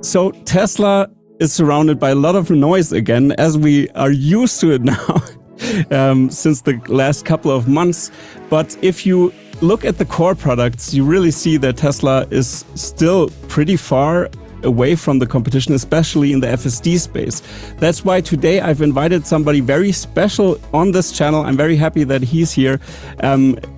So Tesla is surrounded by a lot of noise again, as we are used to it now since the last couple of months. But if you look at the core products, you really see that Tesla is still pretty far away from the competition, especially in the FSD space. That's why today I've invited somebody very special on this channel. I'm very happy that he's here.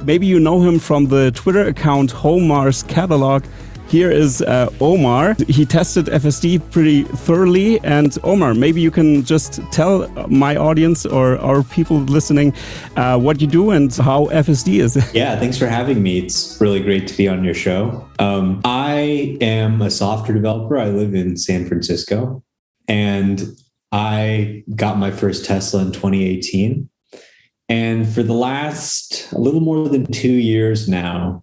Maybe you know him from the Twitter account Omar's Catalog. Here is Omar. He tested FSD pretty thoroughly. And Omar, maybe you can just tell my audience or our people listening what you do and how FSD is. Yeah, thanks for having me. It's really great to be on your show. I am a software developer. I live in San Francisco, and I got my first Tesla in 2018. And for the last a little more than 2 years now,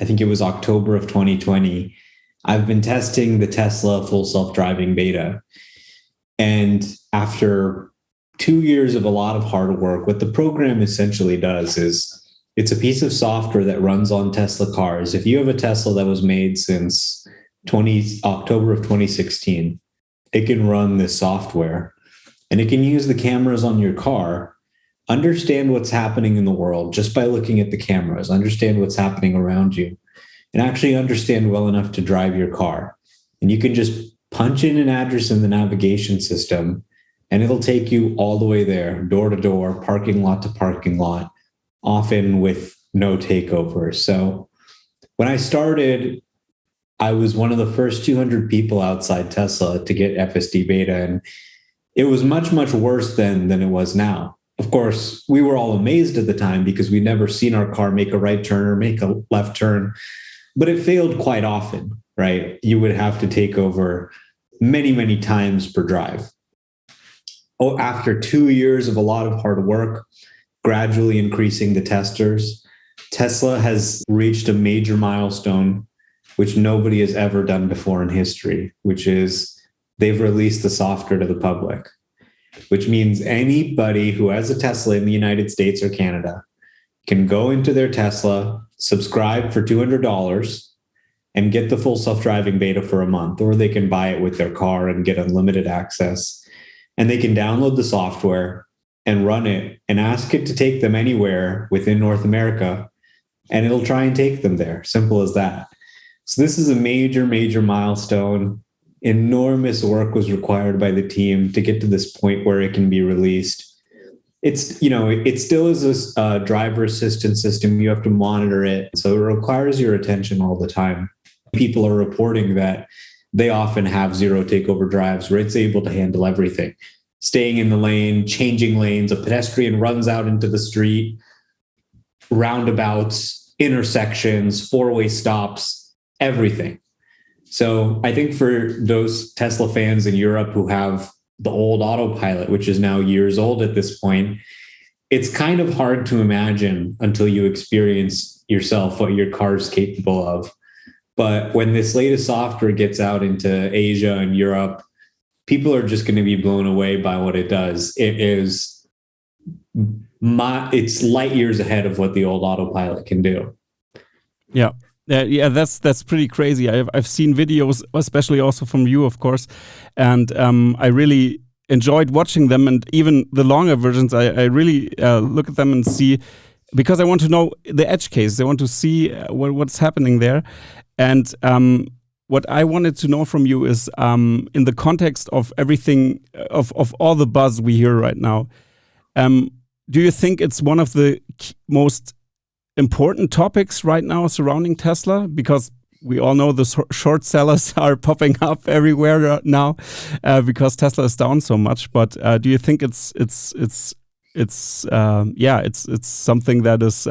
I think it was October of 2020, I've been testing the Tesla full self-driving beta. And after 2 years of a lot of hard work, what the program essentially does is it's a piece of software that runs on Tesla cars. If you have a Tesla that was made since October of 2016, it can run this software and it can use the cameras on your car, understand what's happening in the world just by looking at the cameras, understand what's happening around you, and actually understand well enough to drive your car. And you can just punch in an address in the navigation system, and it'll take you all the way there, door to door, parking lot to parking lot, often with no takeover. So when I started, I was one of the first 200 people outside Tesla to get FSD beta, and it was much, much worse than it was now. Of course, we were all amazed at the time because we'd never seen our car make a right turn or make a left turn, but it failed quite often, right? You would have to take over many, many times per drive. Oh, after 2 years of a lot of hard work, gradually increasing the testers, Tesla has reached a major milestone, which nobody has ever done before in history, which is they've released the software to the public, which means anybody who has a Tesla in the United States or Canada can go into their Tesla, subscribe for $200, and get the full self-driving beta for a month, or they can buy it with their car and get unlimited access. And they can download the software and run it and ask it to take them anywhere within North America, and it'll try and take them there. Simple as that. So this is a major, major milestone. Enormous work was required by the team to get to this point where it can be released. It's, it still is a driver assistance system. You have to monitor it. So it requires your attention all the time. People are reporting that they often have zero takeover drives where it's able to handle everything. Staying in the lane, changing lanes, a pedestrian runs out into the street, roundabouts, intersections, four-way stops, everything. So I think for those Tesla fans in Europe who have the old Autopilot, which is now years old at this point, it's kind of hard to imagine until you experience yourself what your car is capable of. But when this latest software gets out into Asia and Europe, people are just going to be blown away by what it does. It's light years ahead of what the old Autopilot can do. Yeah. Yeah, that's pretty crazy. I've seen videos, especially also from you, of course, and I really enjoyed watching them. And even the longer versions, I really look at them and see, because I want to know the edge case. I want to see what's happening there. And what I wanted to know from you is, in the context of everything, of all the buzz we hear right now, do you think it's one of the most important topics right now surrounding Tesla? Because we all know the short sellers are popping up everywhere now because Tesla is down so much. But do you think it's something that is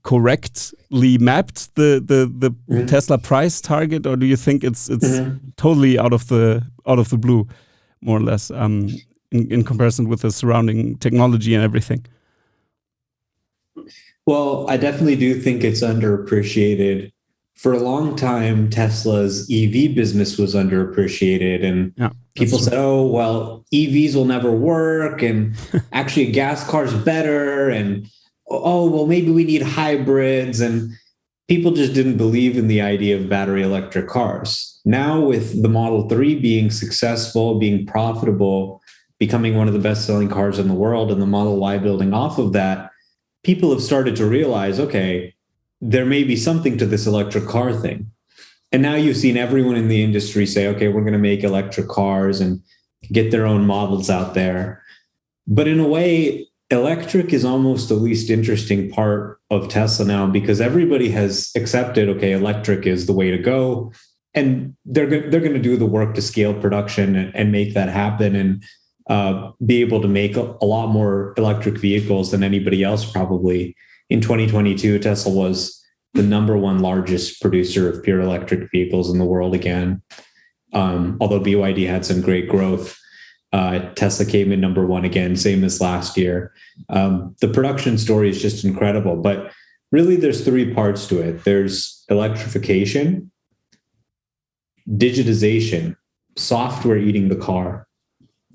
correctly mapped, the Tesla price target, or do you think it's totally out of the blue, more or less, in comparison with the surrounding technology and everything? Well, I definitely do think it's underappreciated. For a long time, Tesla's EV business was underappreciated, and people said, "Oh, well, EVs will never work, and actually, a gas car's better." And oh, well, maybe we need hybrids. And people just didn't believe in the idea of battery electric cars. Now, with the Model 3 being successful, being profitable, becoming one of the best-selling cars in the world, and the Model Y building off of that, people have started to realize, okay, there may be something to this electric car thing. And now you've seen everyone in the industry say, okay, we're going to make electric cars and get their own models out there. But in a way, electric is almost the least interesting part of Tesla now, because everybody has accepted, okay, electric is the way to go. And they're going to do the work to scale production and make that happen, and be able to make a lot more electric vehicles than anybody else probably. In 2022, Tesla was the number one largest producer of pure electric vehicles in the world again. Although BYD had some great growth, Tesla came in number one again, same as last year. The production story is just incredible. But really, there's three parts to it. There's electrification, digitization, software eating the car,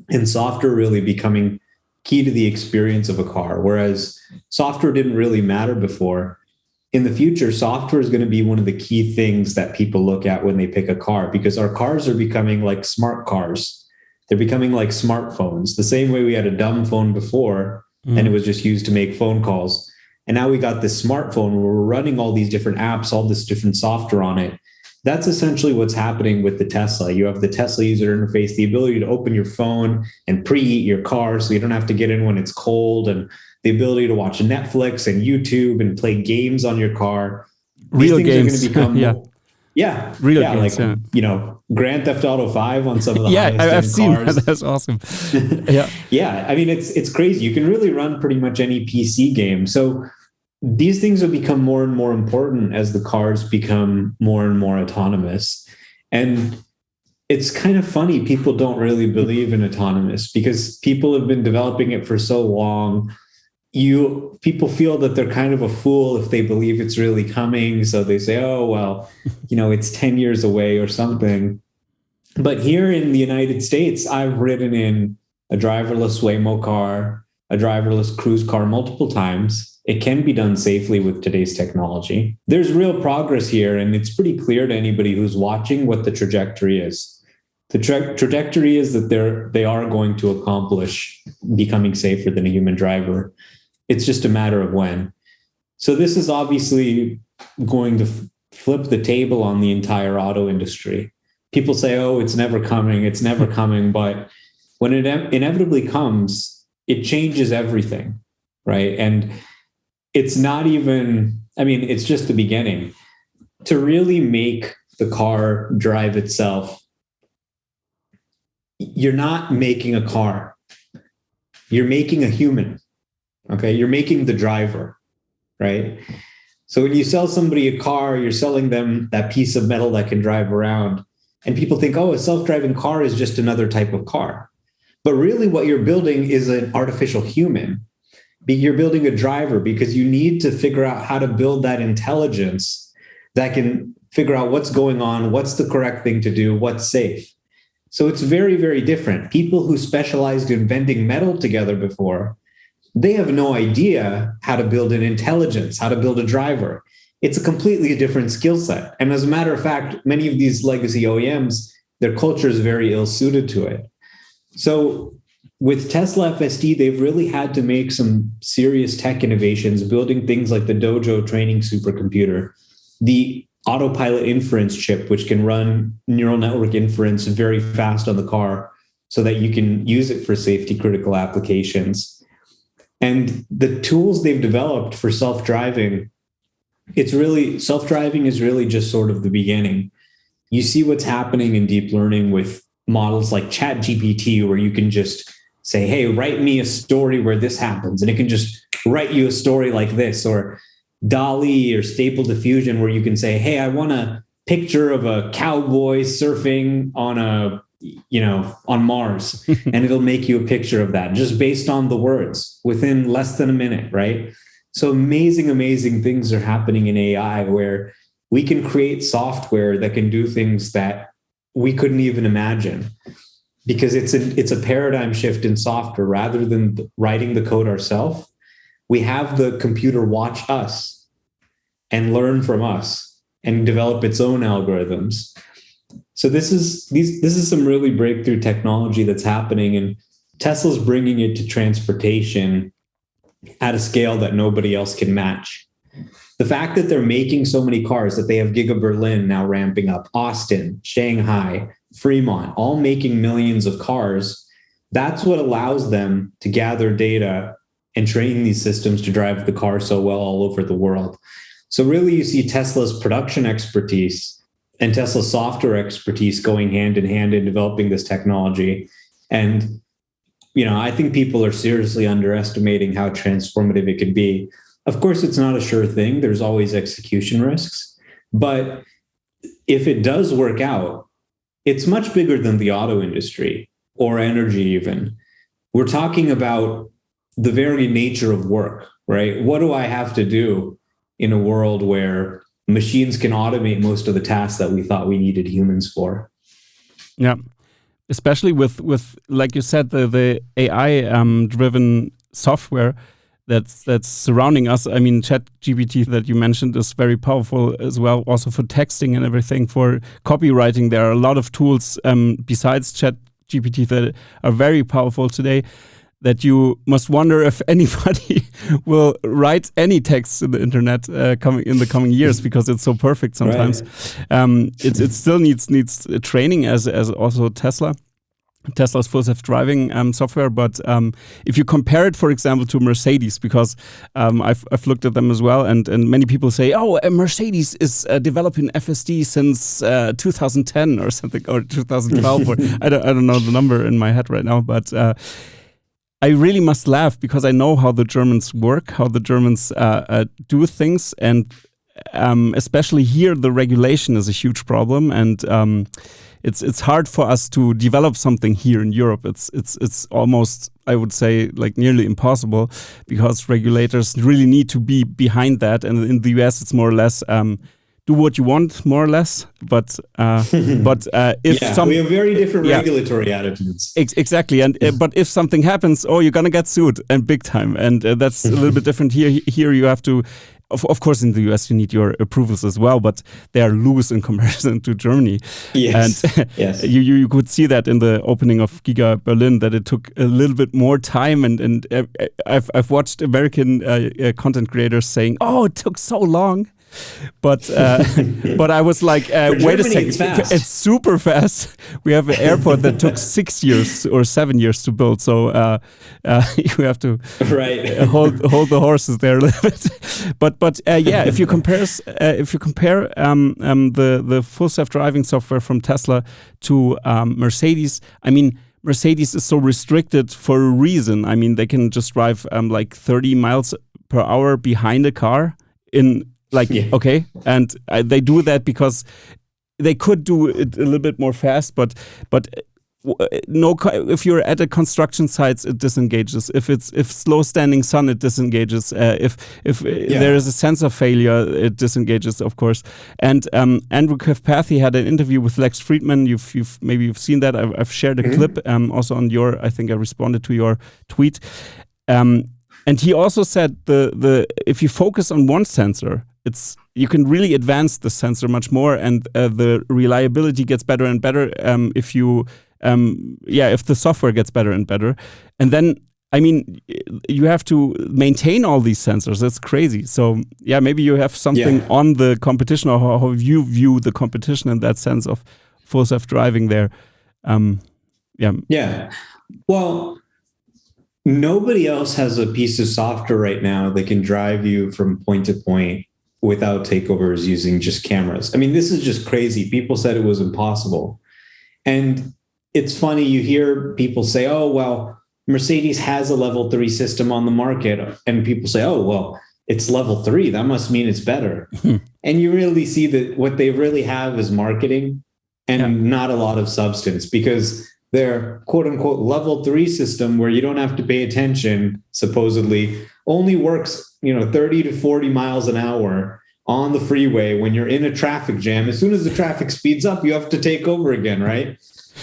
and software really becoming key to the experience of a car. Whereas software didn't really matter before, in the future, software is going to be one of the key things that people look at when they pick a car, because our cars are becoming like smart cars. They're becoming like smartphones, the same way we had a dumb phone before, and it was just used to make phone calls. And now we got this smartphone where we're running all these different apps, all this different software on it. That's essentially what's happening with the Tesla. You have the Tesla user interface, the ability to open your phone and preheat your car so you don't have to get in when it's cold, and the ability to watch Netflix and YouTube and play games on your car. Real These games. things are going to become real games, like Grand Theft Auto 5 on some of the highest end I've seen cars. That's awesome. Yeah, I mean, it's crazy. You can really run pretty much any PC game. So these things will become more and more important as the cars become more and more autonomous. And it's kind of funny, people don't really believe in autonomous because people have been developing it for so long. People feel that they're kind of a fool if they believe it's really coming. So they say, oh, well, it's 10 years away or something. But here in the United States, I've ridden in a driverless Waymo car, a driverless cruise car multiple times. It can be done safely with today's technology. There's real progress here, and it's pretty clear to anybody who's watching what the trajectory is. The trajectory is that they are going to accomplish becoming safer than a human driver. It's just a matter of when. So this is obviously going to flip the table on the entire auto industry. People say, oh, it's never coming. It's never coming. But when it inevitably comes, it changes everything, right? And it's not even, it's just the beginning. To really make the car drive itself, you're not making a car. You're making a human. Okay, you're making the driver, right? So when you sell somebody a car, you're selling them that piece of metal that can drive around. And people think, oh, a self-driving car is just another type of car. But really what you're building is an artificial human. You're building a driver because you need to figure out how to build that intelligence that can figure out what's going on, what's the correct thing to do, what's safe. So it's very, very different. People who specialized in bending metal together before, they have no idea how to build an intelligence, how to build a driver. It's a completely different skill set. And as a matter of fact, many of these legacy OEMs, their culture is very ill-suited to it. So with Tesla FSD, they've really had to make some serious tech innovations, building things like the Dojo training supercomputer, the Autopilot inference chip, which can run neural network inference very fast on the car so that you can use it for safety critical applications. And the tools they've developed for self-driving, self-driving is really just sort of the beginning. You see what's happening in deep learning with models like ChatGPT, where you can just say, hey, write me a story where this happens. And it can just write you a story like this, or DALL-E or Stable Diffusion, where you can say, hey, I want a picture of a cowboy surfing on on Mars, and it'll make you a picture of that just based on the words within less than a minute, right? So amazing things are happening in AI where we can create software that can do things that we couldn't even imagine, because it's a paradigm shift in software. Rather than writing the code ourselves, we have the computer watch us and learn from us and develop its own algorithms. So this is some really breakthrough technology that's happening, and Tesla's bringing it to transportation at a scale that nobody else can match. The fact that they're making so many cars, that they have Giga Berlin now ramping up, Austin, Shanghai, Fremont, all making millions of cars, that's what allows them to gather data and train these systems to drive the car so well all over the world. So really, you see Tesla's production expertise and Tesla's software expertise going hand in hand in developing this technology. And, I think people are seriously underestimating how transformative it could be. Of course, it's not a sure thing. There's always execution risks. But if it does work out, it's much bigger than the auto industry or energy even. We're talking about the very nature of work, right? What do I have to do in a world where machines can automate most of the tasks that we thought we needed humans for? Yeah, especially with like you said, the AI driven software that's surrounding us. I mean, ChatGPT that you mentioned is very powerful as well, also for texting and everything. For copywriting, there are a lot of tools besides ChatGPT that are very powerful today, that you must wonder if anybody will write any text in the internet in the coming years, because it's so perfect sometimes. Right. It still needs training, as also Tesla's full self-driving software. But if you compare it, for example, to Mercedes, because I've looked at them as well, and many people say, oh, Mercedes is developing FSD since 2010 or something, or 2012, or I don't know the number in my head right now, but I really must laugh, because I know how the Germans work, how the Germans do things, and especially here, the regulation is a huge problem, and it's hard for us to develop something here in Europe. It's almost, I would say, like nearly impossible, because regulators really need to be behind that, and in the US, it's more or less do what you want, more or less. But if we have very different regulatory attitudes. Exactly, and but if something happens, you're gonna get sued, and big time, and that's a little bit different here. Here you have to. Of course, in the US, you need your approvals as well, but they are loose in comparison to Germany. Yes. And yes. You could see that in the opening of Giga Berlin, that it took a little bit more time. And I've watched American content creators saying, "Oh, it took so long." But I was like, wait a second, it's super fast. We have an airport that took 6 years or 7 years to build, so you have to hold the horses there a little bit. But if you compare the full self-driving software from Tesla to Mercedes, I mean, Mercedes is so restricted for a reason. I mean, they can just drive like 30 miles per hour behind a car okay, and they do that because they could do it a little bit more fast, but no. If you're at a construction site, it disengages. If slow standing sun, it disengages. If there is a sensor failure, it disengages, of course. And Andrew Carpathy had an interview with Lex Friedman. You've seen that. I've shared a clip also on your. I think I responded to your tweet. And he also said if you focus on one sensor, you can really advance the sensor much more, and the reliability gets better and better if the software gets better and better. And then, I mean, you have to maintain all these sensors. That's crazy. So maybe you have something on the competition, or how you view the competition in that sense of full self-driving there. Well, nobody else has a piece of software right now that can drive you from point to point without takeovers using just cameras. I mean, this is just crazy. People said it was impossible. And it's funny, you hear people say, oh, well, Mercedes has a level 3 system on the market. And people say, oh, well, it's level 3. That must mean it's better. And you really see that what they really have is marketing and not a lot of substance, because their quote unquote level 3 system, where you don't have to pay attention, supposedly only works 30 to 40 miles an hour on the freeway when you're in a traffic jam. As soon as the traffic speeds up, you have to take over again, right?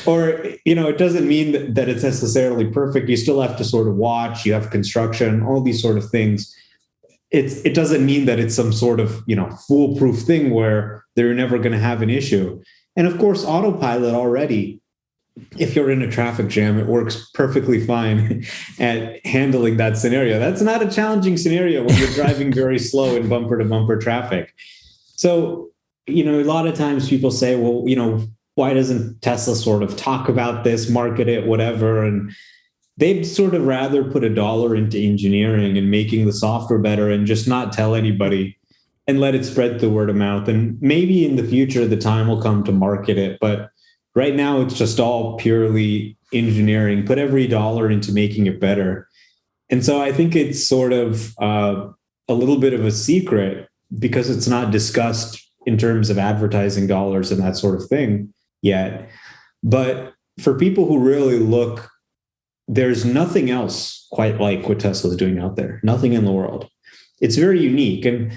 Or, it doesn't mean that it's necessarily perfect. You still have to sort of watch, you have construction, all these sort of things. it doesn't mean that it's some sort of, foolproof thing where they're never going to have an issue. And of course, autopilot already, if you're in a traffic jam, it works perfectly fine at handling that scenario. That's not a challenging scenario when you're driving very slow in bumper to bumper traffic. So, a lot of times people say, well, why doesn't Tesla sort of talk about this, market it, whatever? And they'd sort of rather put $1 into engineering and making the software better and just not tell anybody and let it spread the word of mouth. And maybe in the future, the time will come to market it. But right now, it's just all purely engineering. Put every dollar into making it better. And so I think it's sort of a little bit of a secret because it's not discussed in terms of advertising dollars and that sort of thing yet. But for people who really look, there's nothing else quite like what Tesla's doing out there. Nothing in the world. It's very unique. And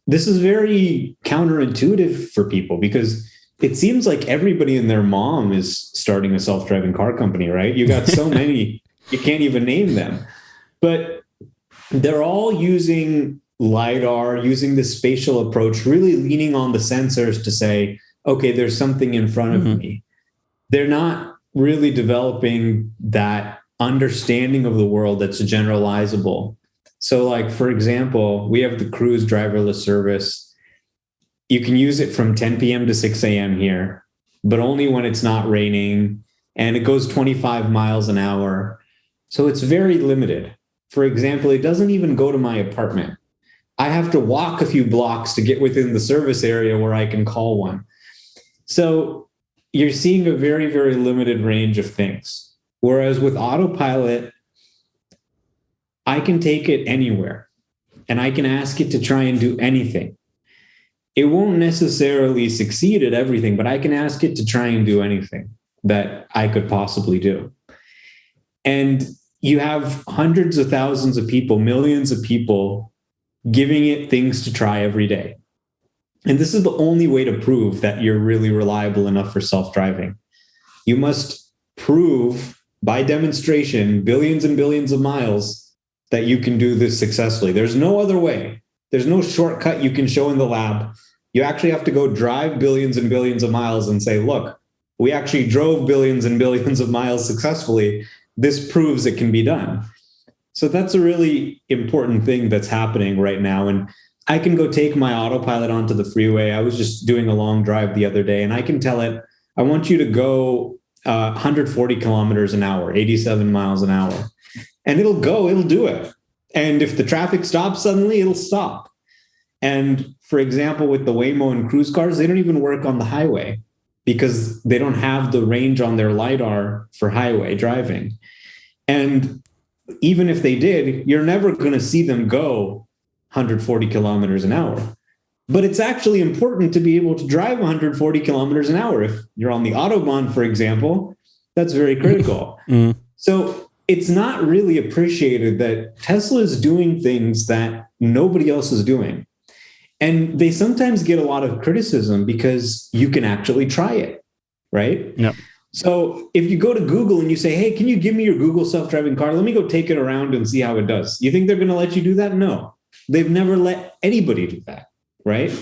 this is very counterintuitive for people because it seems like everybody and their mom is starting a self-driving car company, right? You got so many, you can't even name them. But they're all using LiDAR, using this spatial approach, really leaning on the sensors to say, okay, there's something in front of me. They're not really developing that understanding of the world that's generalizable. So like, for example, we have the Cruise driverless service. You can use it from 10 p.m. to 6 a.m. here, but only when it's not raining, and it goes 25 miles an hour. So it's very limited. For example, it doesn't even go to my apartment. I have to walk a few blocks to get within the service area where I can call one. So you're seeing a very, very limited range of things. Whereas with autopilot, I can take it anywhere and I can ask it to try and do anything. It won't necessarily succeed at everything, but I can ask it to try and do anything that I could possibly do. And you have hundreds of thousands of people, millions of people giving it things to try every day. And this is the only way to prove that you're really reliable enough for self-driving. You must prove by demonstration, billions and billions of miles, that you can do this successfully. There's no other way. There's no shortcut you can show in the lab. You actually have to go drive billions and billions of miles and say, look, we actually drove billions and billions of miles successfully. This proves it can be done. So that's a really important thing that's happening right now. And I can go take my autopilot onto the freeway. I was just doing a long drive the other day, and I can tell it, I want you to go 140 kilometers an hour, 87 miles an hour. And it'll do it. And if the traffic stops suddenly, it'll stop. And for example, with the Waymo and Cruise cars, they don't even work on the highway because they don't have the range on their LiDAR for highway driving. And even if they did, you're never going to see them go 140 kilometers an hour. But it's actually important to be able to drive 140 kilometers an hour. If you're on the Autobahn, for example, that's very critical. So it's not really appreciated that Tesla is doing things that nobody else is doing. And they sometimes get a lot of criticism because you can actually try it, right? Yep. So if you go to Google and you say, hey, can you give me your Google self-driving car? Let me go take it around and see how it does. You think they're going to let you do that? No. They've never let anybody do that, right?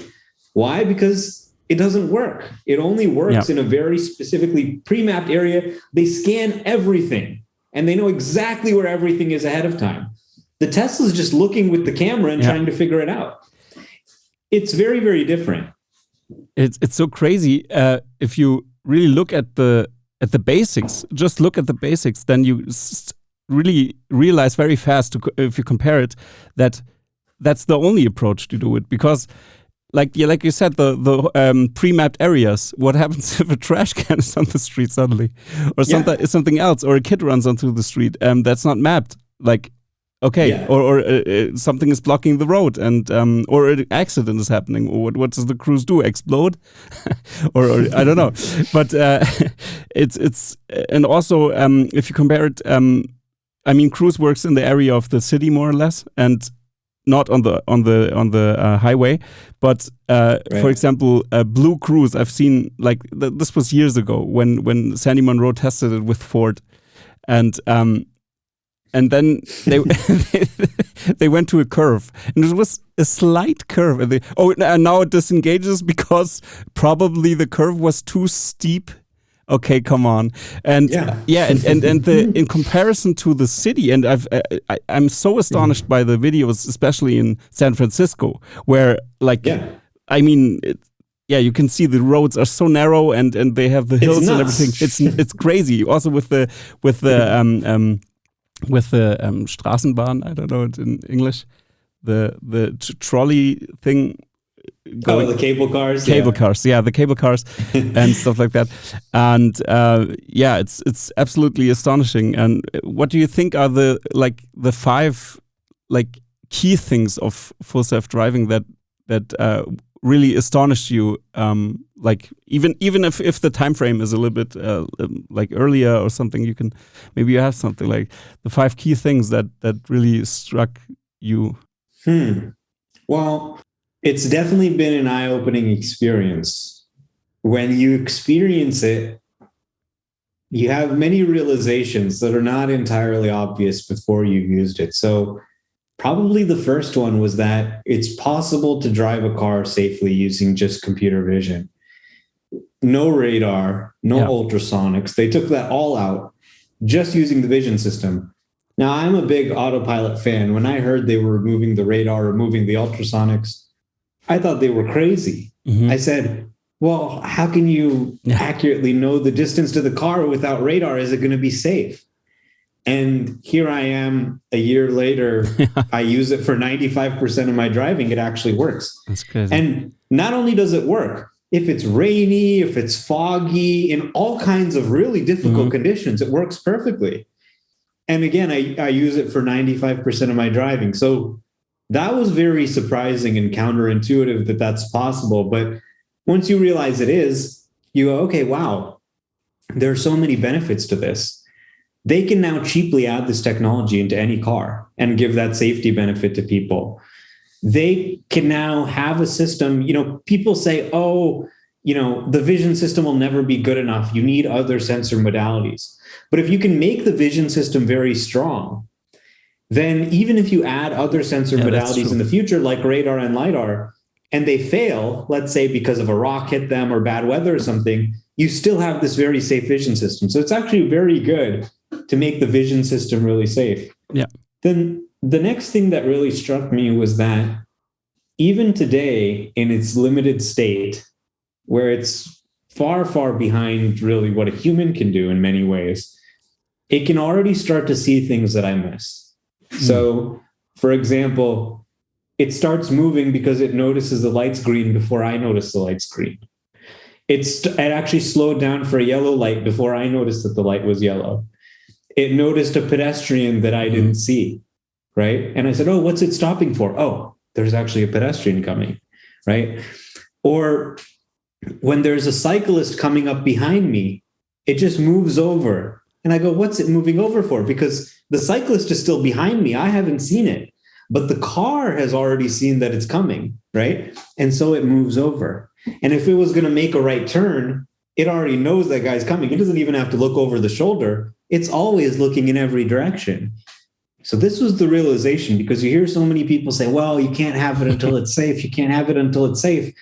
Why? Because it doesn't work. It only works in a very specifically pre-mapped area. They scan everything and they know exactly where everything is ahead of time. The Tesla's just looking with the camera and trying to figure it out. It's very, very different. It's so crazy. If you really look at the basics, just look at the basics, then you really realize very fast, if you compare it, that that's the only approach to do it. Because, like you said, the pre-mapped areas. What happens if a trash can is on the street suddenly, or something else, or a kid runs onto the street that's not mapped? Like, okay, or something is blocking the road, and or an accident is happening. Or what does the Cruise do? Explode? or I don't know. But it's and also if you compare it, I mean, Cruise works in the area of the city more or less, and not on the highway. But for example, Blue Cruise, I've seen this was years ago when Sandy Munro tested it with Ford, and and then they they went to a curve, and it was a slight curve. And and now it disengages because probably the curve was too steep. Okay, come on, and and in comparison to the city, and I'm so astonished by the videos, especially in San Francisco, where I mean. You can see the roads are so narrow, and they have the hills and everything. It's crazy. Also with the Straßenbahn, I don't know it in English, the trolley thing. The cable cars. The cable cars and stuff like that. And it's absolutely astonishing. And what do you think are the 5 key things of full self driving that really astonished you, even if the time frame is a little bit earlier or something, you have something like the 5 key things that really struck you? Well, it's definitely been an eye-opening experience. When you experience it, you have many realizations that are not entirely obvious before you've used it. So probably the first one was that it's possible to drive a car safely using just computer vision. No radar, no ultrasonics. They took that all out, just using the vision system. Now, I'm a big Autopilot fan. When I heard they were removing the radar, removing the ultrasonics, I thought they were crazy. I said, well, how can you accurately know the distance to the car without radar? Is it going to be safe? And here I am a year later, I use it for 95% of my driving. It actually works. That's crazy. And not only does it work, if it's rainy, if it's foggy, in all kinds of really difficult conditions, it works perfectly. And again, I use it for 95% of my driving. So that was very surprising and counterintuitive that that's possible. But once you realize it is, you go, okay, wow, there are so many benefits to this. They can now cheaply add this technology into any car and give that safety benefit to people. They can now have a system, people say, the vision system will never be good enough. You need other sensor modalities. But if you can make the vision system very strong, then even if you add other sensor modalities in the future, like radar and LiDAR, and they fail, let's say because of a rock hit them or bad weather or something, you still have this very safe vision system. So it's actually very good to make the vision system really safe. Yeah. Then the next thing that really struck me was that even today in its limited state, where it's far, far behind really what a human can do in many ways, it can already start to see things that I miss. So, for example, it starts moving because it notices the light's green before I notice the light's green. It actually slowed down for a yellow light before I noticed that the light was yellow. It noticed a pedestrian that I didn't see, right? And I said, oh, what's it stopping for? Oh, there's actually a pedestrian coming, right? Or when there's a cyclist coming up behind me, it just moves over. And I go, what's it moving over for? Because the cyclist is still behind me. I haven't seen it, but the car has already seen that it's coming, right? And so it moves over. And if it was going to make a right turn, it already knows that guy's coming. It doesn't even have to look over the shoulder. It's always looking in every direction. So this was the realization, because you hear so many people say, well, you can't have it until it's safe. You can't have it until it's safe.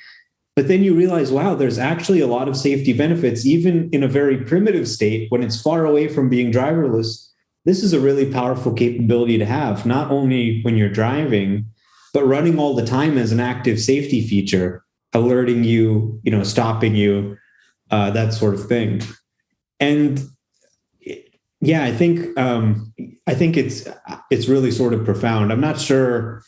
But then you realize, wow, there's actually a lot of safety benefits, even in a very primitive state when it's far away from being driverless. This is a really powerful capability to have, not only when you're driving, but running all the time as an active safety feature, alerting you, stopping you, that sort of thing. And yeah, I think it's really sort of profound. I'm not sure,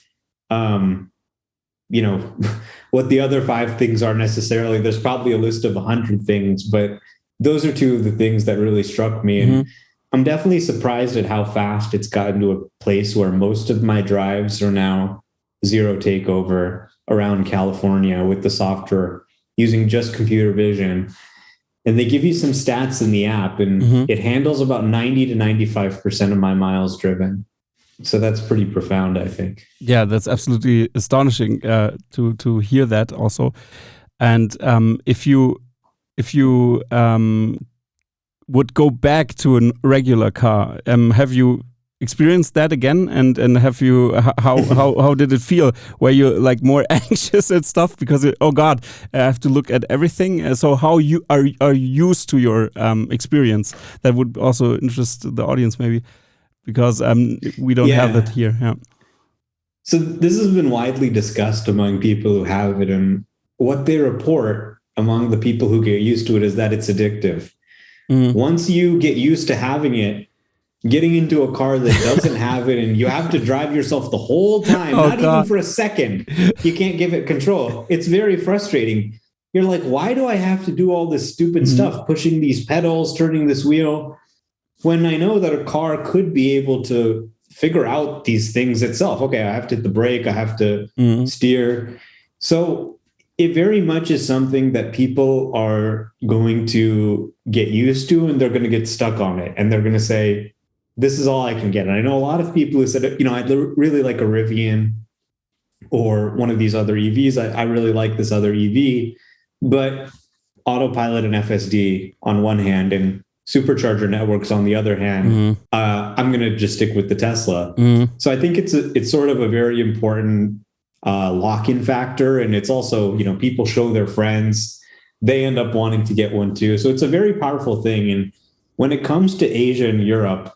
what the other 5 things are necessarily. There's probably a list of 100 things, but those are 2 of the things that really struck me. And I'm definitely surprised at how fast it's gotten to a place where most of my drives are now zero takeover around California with the software using just computer vision. And they give you some stats in the app, and it handles about 90 to 95% of my miles driven. So that's pretty profound, I think. Yeah, that's absolutely astonishing to hear that also. And if you would go back to a regular car, have you experienced that again? And have you how did it feel? Were you like more anxious and stuff because oh God, I have to look at everything? So how you are used to your experience? That would also interest the audience maybe, because we don't have that here. Yeah. So this has been widely discussed among people who have it, and what they report among the people who get used to it is that it's addictive. Once you get used to having it, getting into a car that doesn't have it and you have to drive yourself the whole time, even for a second, you can't give it control. It's very frustrating. You're like, why do I have to do all this stupid stuff, pushing these pedals, turning this wheel, when I know that a car could be able to figure out these things itself? Okay, I have to hit the brake, I have to steer. So it very much is something that people are going to get used to, and they're going to get stuck on it. And they're going to say, this is all I can get. And I know a lot of people who said, I'd really like a Rivian or one of these other EVs. I really like this other EV, but Autopilot and FSD on one hand and supercharger networks on the other hand, I'm going to just stick with the Tesla. So I think it's sort of a very important lock-in factor. And it's also, people show their friends, they end up wanting to get one too. So it's a very powerful thing. And when it comes to Asia and Europe,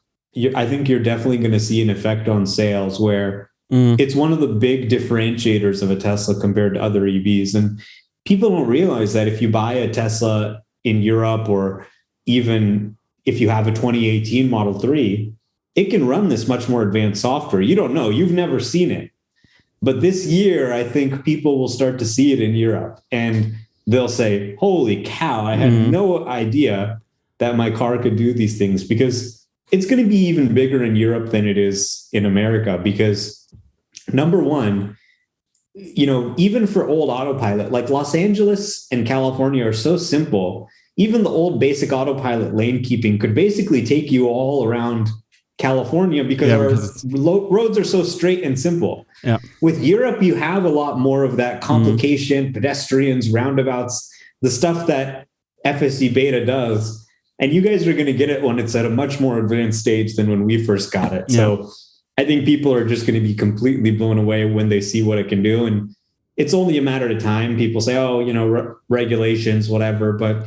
I think you're definitely going to see an effect on sales where it's one of the big differentiators of a Tesla compared to other EVs. And people don't realize that if you buy a Tesla in Europe, or even if you have a 2018 Model 3, it can run this much more advanced software. You don't know, you've never seen it. But this year, I think people will start to see it in Europe and they'll say, holy cow, I had no idea that my car could do these things, because it's going to be even bigger in Europe than it is in America. Because number one, even for old Autopilot, like Los Angeles and California are so simple. Even the old basic Autopilot lane keeping could basically take you all around California because our roads are so straight and simple. Yeah. With Europe, you have a lot more of that complication, pedestrians, roundabouts, the stuff that FSD beta does. And you guys are going to get it when it's at a much more advanced stage than when we first got it. Yeah. So I think people are just going to be completely blown away when they see what it can do. And it's only a matter of time. People say, regulations, whatever. But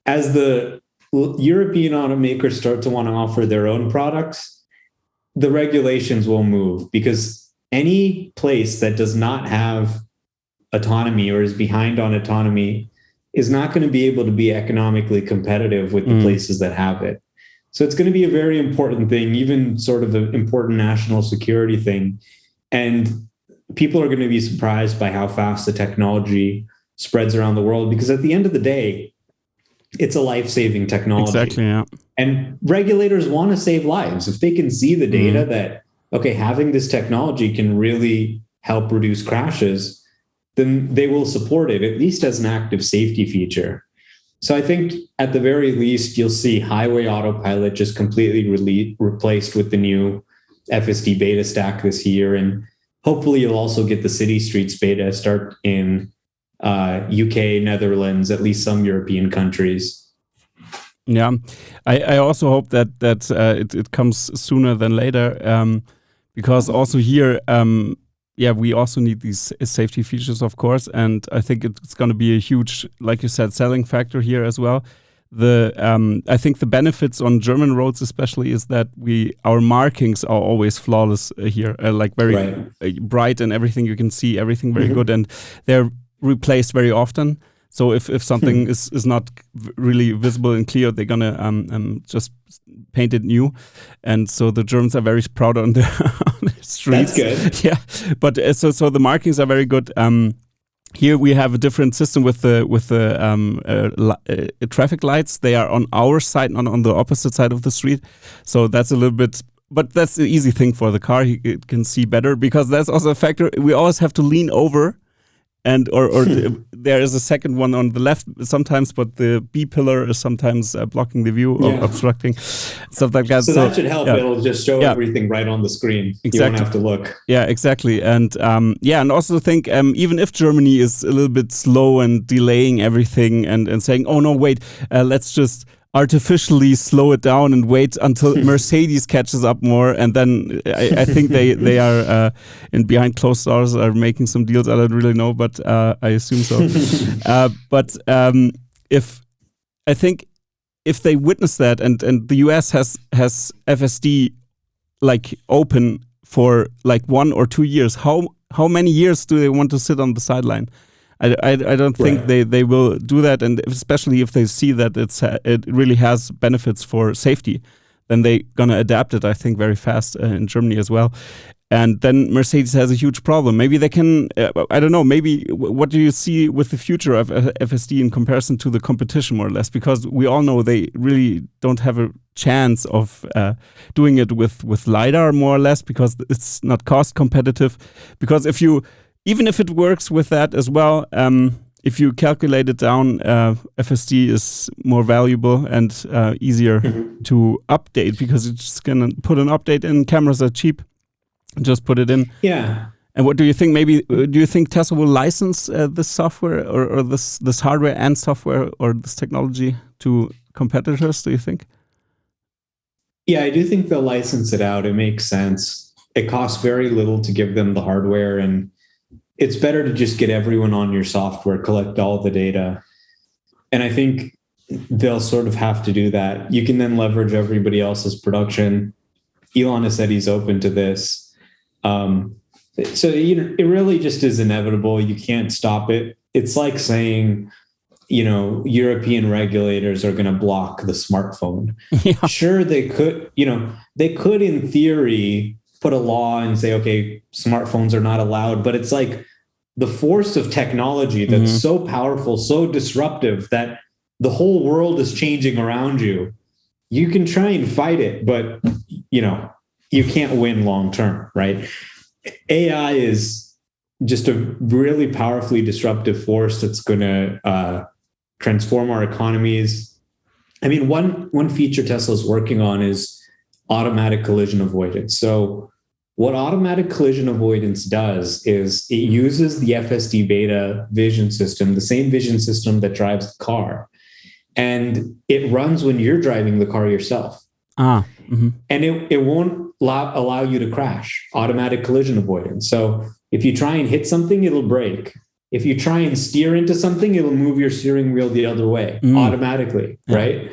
as the European automakers start to want to offer their own products, the regulations will move, because any place that does not have autonomy or is behind on autonomy is not going to be able to be economically competitive with the places that have it. So it's going to be a very important thing, even sort of an important national security thing. And people are going to be surprised by how fast the technology spreads around the world, because at the end of the day, it's a life-saving technology. Exactly, yeah. And regulators want to save lives. If they can see the data that, okay, having this technology can really help reduce crashes, then they will support it, at least as an active safety feature. So I think at the very least, you'll see highway autopilot just completely replaced with the new FSD beta stack this year. And hopefully you'll also get the city streets beta start in UK, Netherlands, at least some European countries. Yeah, I also hope that it comes sooner than later, because also here, we also need these safety features, of course, and I think it's going to be a huge, like you said, selling factor here as well. I think the benefits on German roads especially is that our markings are always flawless here, like very bright and everything. You can see everything very good, and they're replaced very often. So if something is not really visible and clear, they're gonna just paint it new. And so the Germans are very proud on the streets. That's good. Yeah, but so the markings are very good. Here we have a different system with the traffic lights. They are on our side, not on the opposite side of the street. So that's a little bit. But that's the easy thing for the car. It can see better, because that's also a factor. We always have to lean over. And or there is a second one on the left sometimes, but the B pillar is sometimes blocking the view or obstructing, stuff like that. So that should help. It'll just show everything right on the screen. Exactly. You won't have to look. Yeah, exactly. And and also think even if Germany is a little bit slow and delaying everything and saying, oh no, wait, let's just artificially slow it down and wait until Mercedes catches up more, and then I think they are in behind closed doors are making some deals. I don't really know, but I assume so. But if I think if they witness that, and the US has FSD like open for like 1 or 2 years, how many years do they want to sit on the sideline? I don't think they will do that, and especially if they see that it really has benefits for safety, then they're gonna adapt it. I think very fast in Germany as well, and then Mercedes has a huge problem. Maybe they can. I don't know. Maybe what do you see with the future of FSD in comparison to the competition, more or less? Because we all know they really don't have a chance of doing it with LiDAR, more or less, because it's not cost competitive. Because even if it works with that as well, if you calculate it down, FSD is more valuable and easier to update, because you're just going to put an update in. Cameras are cheap. Just put it in. Yeah. And what do you think? Maybe do you think Tesla will license this software or this hardware and software or this technology to competitors? Do you think? Yeah, I do think they'll license it out. It makes sense. It costs very little to give them the hardware, and it's better to just get everyone on your software, collect all the data. And I think they'll sort of have to do that. You can then leverage everybody else's production. Elon has said he's open to this. So it really just is inevitable. You can't stop it. It's like saying, European regulators are going to block the smartphone. Yeah. Sure, they could in theory put a law and say, okay, smartphones are not allowed, but it's like the force of technology that's so powerful, so disruptive that the whole world is changing around you. You can try and fight it, but you can't win long term, right? AI is just a really powerfully disruptive force that's going to transform our economies. I mean, one feature Tesla is working on is automatic collision avoidance. So what automatic collision avoidance does is it uses the FSD beta vision system, the same vision system that drives the car, and it runs when you're driving the car yourself. And it won't allow you to crash. Automatic collision avoidance. So if you try and hit something, it'll brake. If you try and steer into something, it'll move your steering wheel the other way automatically, right?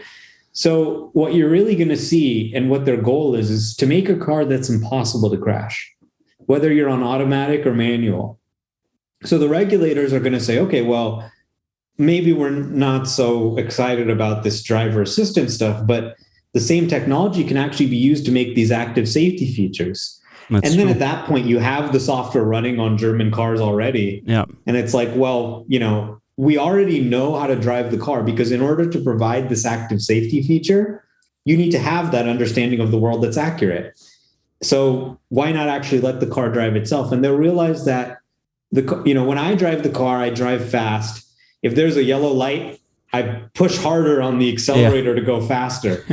So what you're really going to see, and what their goal is to make a car that's impossible to crash, whether you're on automatic or manual. So the regulators are going to say, okay, well, maybe we're not so excited about this driver assistance stuff, but the same technology can actually be used to make these active safety features. That's and then true. At that point, you have the software running on German cars already. Yeah. And it's like, well, we already know how to drive the car, because in order to provide this active safety feature, you need to have that understanding of the world that's accurate. So why not actually let the car drive itself? And they'll realize that when I drive the car, I drive fast. If there's a yellow light, I push harder on the accelerator to go faster.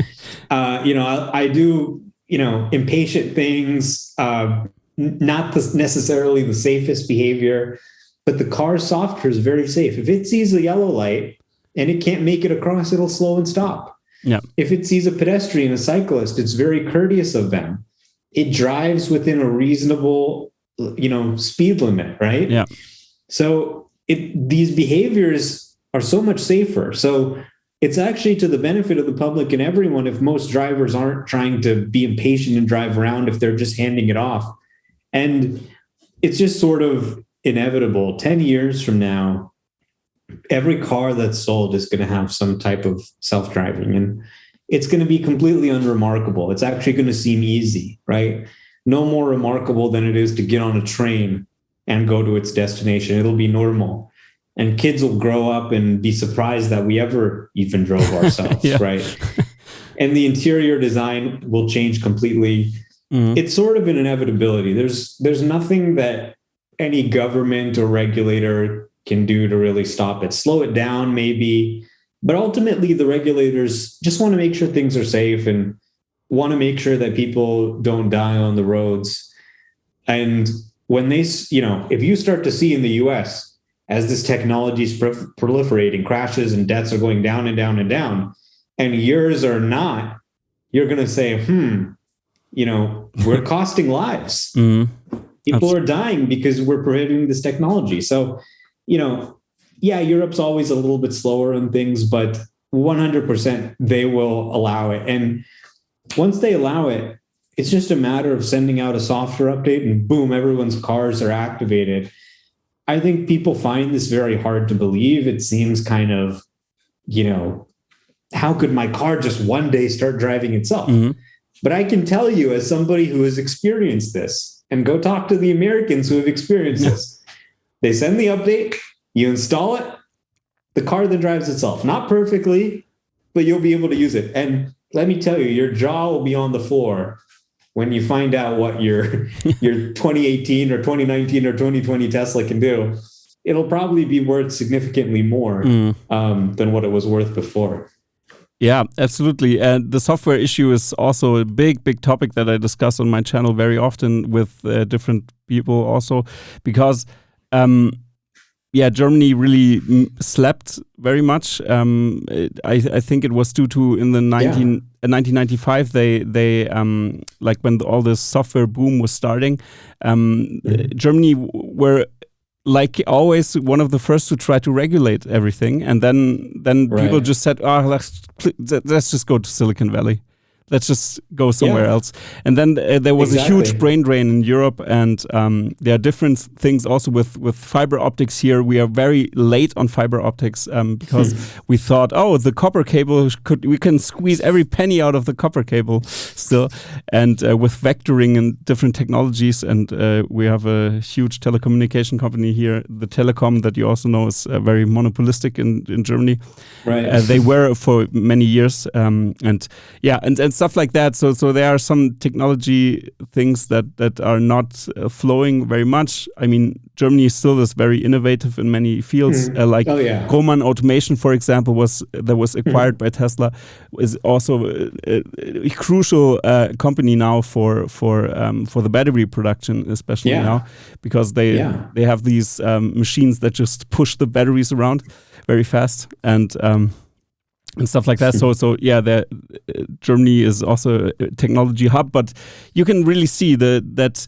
I do, impatient things, not necessarily the safest behavior, but the car's software is very safe. If it sees a yellow light and it can't make it across, it'll slow and stop. Yeah. If it sees a pedestrian, a cyclist, it's very courteous of them. It drives within a reasonable, speed limit, right? Yeah. So these behaviors are so much safer. So it's actually to the benefit of the public and everyone if most drivers aren't trying to be impatient and drive around, if they're just handing it off. And it's just sort of inevitable. 10 years from now, every car that's sold is going to have some type of self-driving, and it's going to be completely unremarkable. It's actually going to seem easy, right? No more remarkable than it is to get on a train and go to its destination. It'll be normal. And kids will grow up and be surprised that we ever even drove ourselves, right? And the interior design will change completely. It's sort of an inevitability. There's nothing that any government or regulator can do to really stop it. Slow it down, maybe. But ultimately, the regulators just want to make sure things are safe and want to make sure that people don't die on the roads. And when if you start to see in the US, as this technology is proliferating, crashes and deaths are going down and down and down, and yours are not, you're going to say, we're costing lives. People are dying because we're prohibiting this technology. So, Europe's always a little bit slower on things, but 100% they will allow it. And once they allow it, it's just a matter of sending out a software update and boom, everyone's cars are activated. I think people find this very hard to believe. It seems kind of, how could my car just one day start driving itself? But I can tell you, as somebody who has experienced this, and go talk to the Americans who have experienced this, they send the update, you install it, the car then drives itself. Not perfectly, but you'll be able to use it. And let me tell you, your jaw will be on the floor when you find out what your 2018 or 2019 or 2020 Tesla can do. It'll probably be worth significantly more than what it was worth before. Yeah, absolutely. And the software issue is also a big, big topic that I discuss on my channel very often with different people also, because Germany really slept very much. I think it was due to in the 1995 they like when all this software boom was starting, Germany were like always one of the first to try to regulate everything, and then people just said, let's just go to Silicon Valley. Let's just go somewhere else. And then there was a huge brain drain in Europe, and there are different things also with fiber optics here. We are very late on fiber optics because we thought, the copper cable, we can squeeze every penny out of the copper cable still. And with vectoring and different technologies, and we have a huge telecommunication company here, the Telecom, that you also know is very monopolistic in Germany. Right. They were for many years, and stuff like that. So there are some technology things that are not flowing very much. I mean, Germany still is very innovative in many fields. Roman Automation, for example, was acquired by Tesla, is also a crucial company now for the battery production, especially now, because they have these machines that just push the batteries around very fast and stuff like that. So Germany is also a technology hub, but you can really see that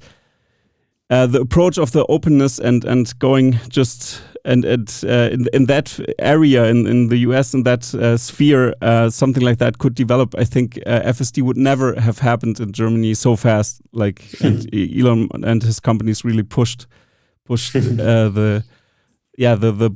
the approach of the openness and going just and in that area in the US, in that sphere, something like that could develop. I think FSD would never have happened in Germany so fast. And Elon and his companies really pushed the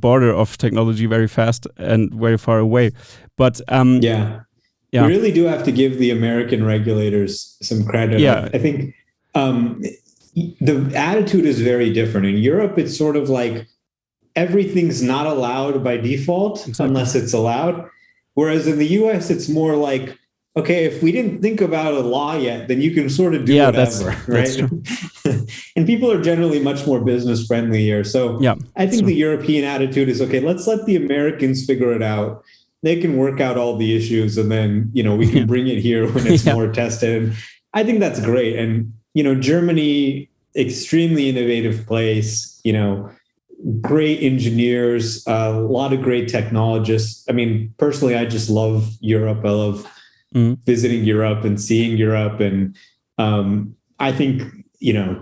border of technology very fast and very far away. But we really do have to give the American regulators some credit. I think the attitude is very different. In Europe, it's sort of like everything's not allowed by default unless it's allowed. Whereas in the US, it's more like, okay, if we didn't think about a law yet, then you can sort of do whatever, right? That's true. And people are generally much more business friendly here. So I think the European attitude is, okay, let's let the Americans figure it out. They can work out all the issues, and then, we can bring it here when it's more tested. And I think that's great. And, Germany, extremely innovative place, great engineers, a lot of great technologists. I mean, personally, I just love Europe. I love visiting Europe and seeing Europe. And I think,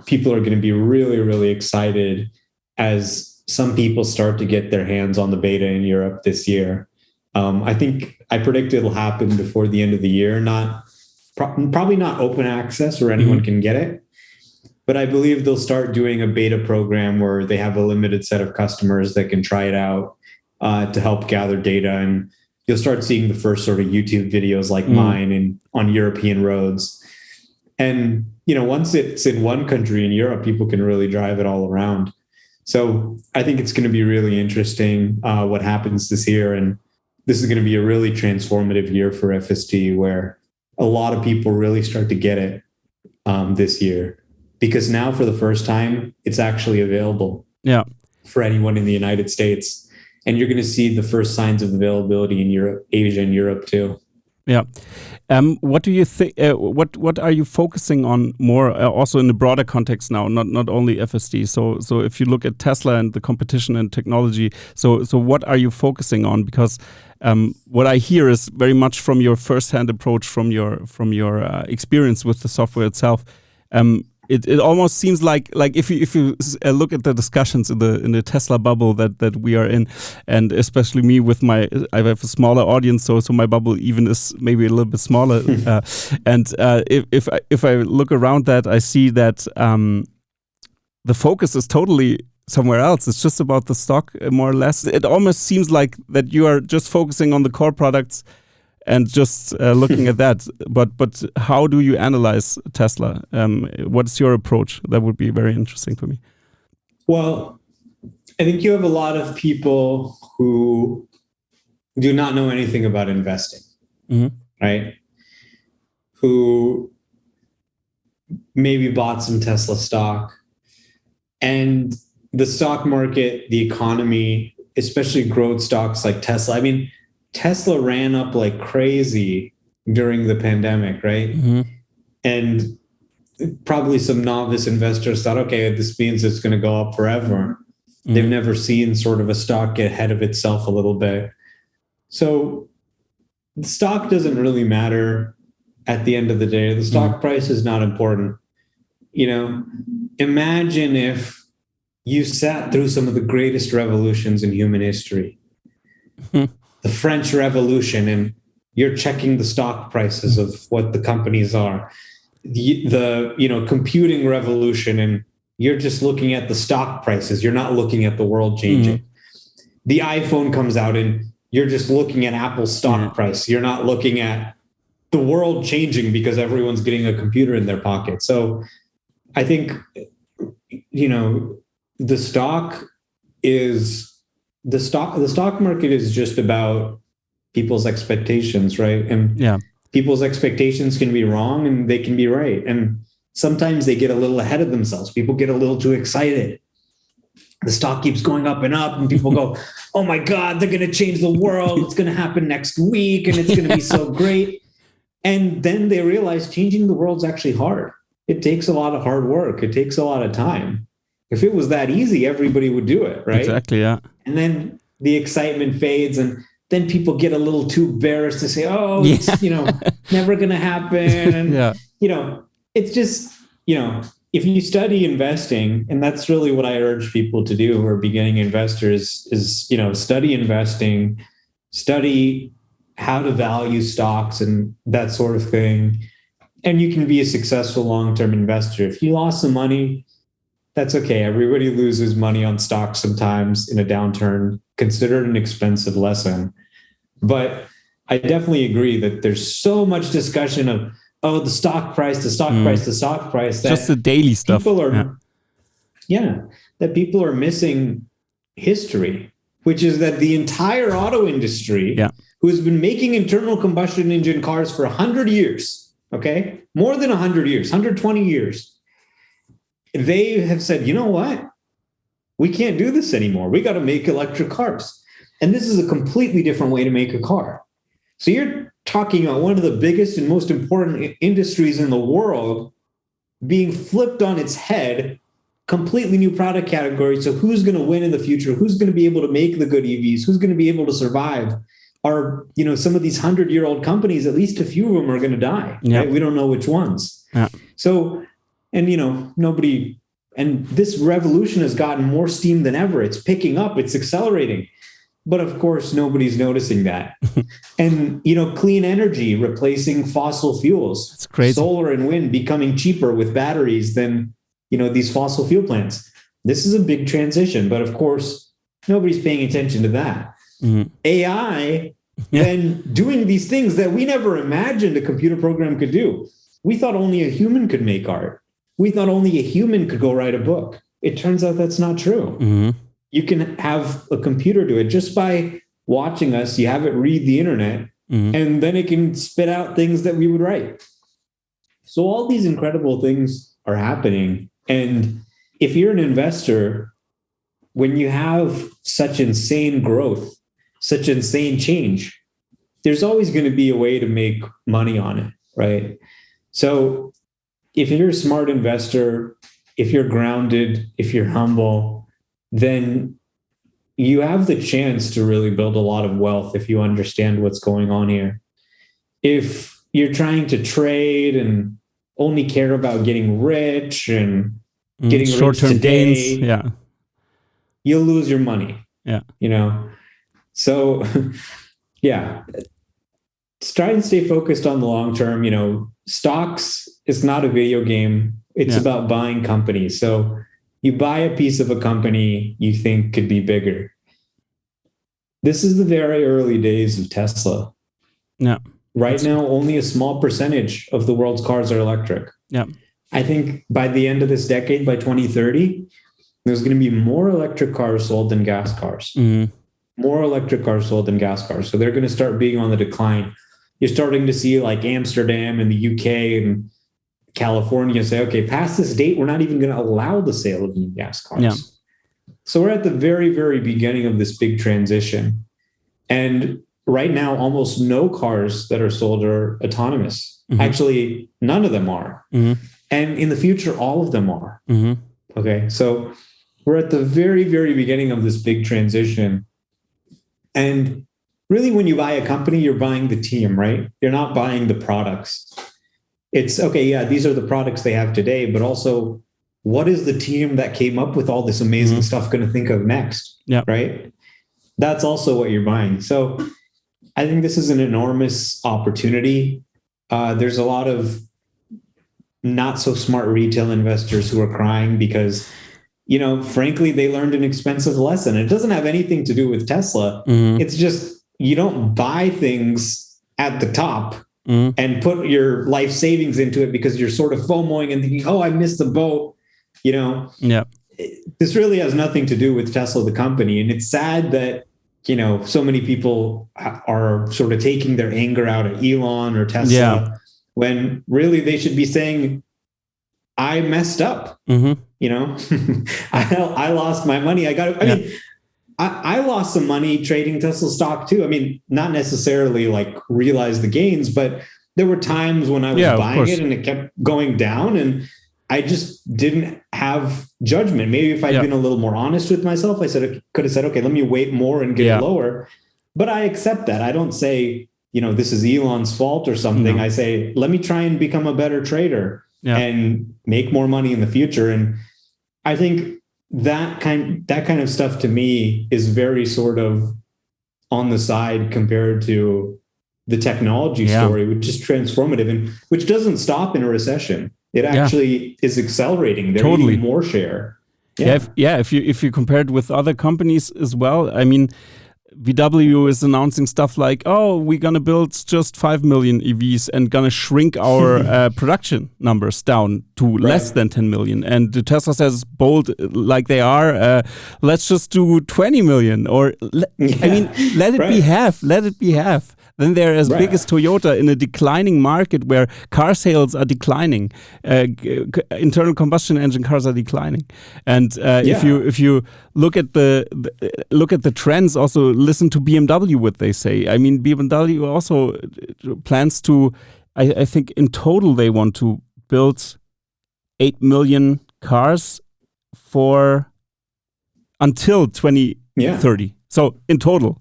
people are going to be really, really excited as some people start to get their hands on the beta in Europe this year. I predict it'll happen before the end of the year. Probably not open access where anyone can get it, but I believe they'll start doing a beta program where they have a limited set of customers that can try it out to help gather data, and you'll start seeing the first sort of YouTube videos like mine on European roads. And once it's in one country in Europe, people can really drive it all around. So I think it's going to be really interesting what happens this year. And this is going to be a really transformative year for FSD, where a lot of people really start to get it this year, because now for the first time, it's actually available for anyone in the United States. And you're going to see the first signs of availability in Europe, Asia and Europe too. Yeah. What do you think? What are you focusing on more? Also in the broader context now, not only FSD. So if you look at Tesla and the competition and technology, so what are you focusing on? Because what I hear is very much from your first-hand approach, from your experience with the software itself. It almost seems like if you look at the discussions in the Tesla bubble that we are in, and especially me with I have a smaller audience, so my bubble even is maybe a little bit smaller. If I look around that, I see that the focus is totally somewhere else. It's just about the stock, more or less. It almost seems like that you are just focusing on the core products and just looking at that. But how do you analyze Tesla? What's your approach? That would be very interesting for me. Well, I think you have a lot of people who do not know anything about investing, right? Who maybe bought some Tesla stock, and the stock market, the economy, especially growth stocks like Tesla. I mean, Tesla ran up like crazy during the pandemic, right? And probably some novice investors thought, okay, this means it's going to go up forever. They've never seen sort of a stock get ahead of itself a little bit. So the stock doesn't really matter at the end of the day. The stock price is not important. Imagine if you sat through some of the greatest revolutions in human history. The French Revolution, and you're checking the stock prices of what the companies are. The computing revolution, and you're just looking at the stock prices. You're not looking at the world changing. The iPhone comes out, and you're just looking at Apple's stock price. You're not looking at the world changing because everyone's getting a computer in their pocket. So I think, the stock market is just about people's expectations, right? And people's expectations can be wrong and they can be right. And sometimes they get a little ahead of themselves. People get a little too excited. The stock keeps going up and up, and people go, oh my God, they're going to change the world. It's going to happen next week, and it's going to be so great. And then they realize changing the world's actually hard. It takes a lot of hard work. It takes a lot of time. If it was that easy, everybody would do it, right? Exactly, yeah. And then the excitement fades, and then people get a little too embarrassed to say, oh, it's, never going to happen. And, it's just, if you study investing, and that's really what I urge people to do who are beginning investors is, study investing, study how to value stocks and that sort of thing. And you can be a successful long-term investor. If you lost some money, that's okay. Everybody loses money on stocks sometimes in a downturn. Consider it an expensive lesson. But I definitely agree that there's so much discussion of, the stock price, the stock price, the stock price. That just the daily stuff. People are, that people are missing history, which is that the entire auto industry, who's been making internal combustion engine cars for 100 years, okay, more than 100 years, 120 years, they have said, you know what? We can't do this anymore. We got to make electric cars. And this is a completely different way to make a car. So you're talking about one of the biggest and most important industries in the world being flipped on its head, completely new product category. So who's going to win in the future? Who's going to be able to make the good EVs? Who's going to be able to survive? Are, some of these 100-year-old companies, at least a few of them are going to die. Right? We don't know which ones. So, and, nobody, and this revolution has gotten more steam than ever. It's picking up, it's accelerating. But of course, nobody's noticing that. And, clean energy replacing fossil fuels. It's crazy. Solar and wind becoming cheaper with batteries than, these fossil fuel plants. This is a big transition. But of course, nobody's paying attention to that. AI then doing these things that we never imagined a computer program could do. We thought only a human could make art. We thought only a human could go write a book. It turns out that's not true. You can have a computer do it just by watching us. You have it read the internet, and then it can spit out things that we would write. So all these incredible things are happening. And if you're an investor, when you have such insane growth, such insane change, there's always going to be a way to make money on it, right? So if you're a smart investor, if you're grounded, if you're humble, then you have the chance to really build a lot of wealth if you understand what's going on here. If you're trying to trade and only care about getting rich and getting short-term rich today, gains, you'll lose your money. Yeah. So yeah, try and stay focused on the long term. Stocks is not a video game. It's about buying companies. So you buy a piece of a company you think could be bigger. This is the very early days of Tesla. Yeah. Right now, only a small percentage of the world's cars are electric. Yeah. I think by the end of this decade, by 2030, there's going to be more electric cars sold than gas cars. Mm-hmm. More electric cars sold than gas cars. So they're going to start being on the decline. You're starting to see like Amsterdam and the UK and California say, okay, past this date, we're not even going to allow the sale of new gas cars. Yeah. So we're at the very, very beginning of this big transition. And right now, almost no cars that are sold are autonomous. Mm-hmm. Actually, none of them are. Mm-hmm. And in the future, all of them are. Mm-hmm. Okay. So we're at the very, very beginning of this big transition. And really, when you buy a company, you're buying the team, right? You're not buying the products. It's okay. Yeah, these are the products they have today, but also what is the team that came up with all this amazing stuff going to think of next? Yeah. Right. That's also what you're buying. So I think this is an enormous opportunity. There's a lot of not so smart retail investors who are crying because, frankly, they learned an expensive lesson. It doesn't have anything to do with Tesla. Mm-hmm. It's just you don't buy things at the top and put your life savings into it because you're sort of FOMOing and thinking, oh, I missed the boat. Yeah. This really has nothing to do with Tesla, the company. And it's sad that, so many people are sort of taking their anger out at Elon or Tesla when really they should be saying, I messed up. Mm-hmm. I lost my money. I lost some money trading Tesla stock too. I mean, not necessarily like realize the gains, but there were times when I was buying it and it kept going down and I just didn't have judgment. Maybe if I'd been a little more honest with myself, I could have said, okay, let me wait more and get it lower. But I accept that. I don't say, this is Elon's fault or something. No. I say, let me try and become a better trader and make more money in the future. And I think that kind of stuff to me is very sort of on the side compared to the technology story, which is transformative and which doesn't stop in a recession. It actually is accelerating. They're getting more share. If you compare it with other companies as well, I mean, VW is announcing stuff like, oh, we're going to build just 5 million EVs and going to shrink our production numbers down to less than 10 million. And the Tesla says, bold like they are, let's just do 20 million. Or, let it be half. Let it be half. Then they're as big as Toyota in a declining market where car sales are declining. Internal combustion engine cars are declining. And if you look at the trends, also listen to BMW what they say. I mean, BMW also plans to. I think in total they want to build 8 million cars until 2030. So in total.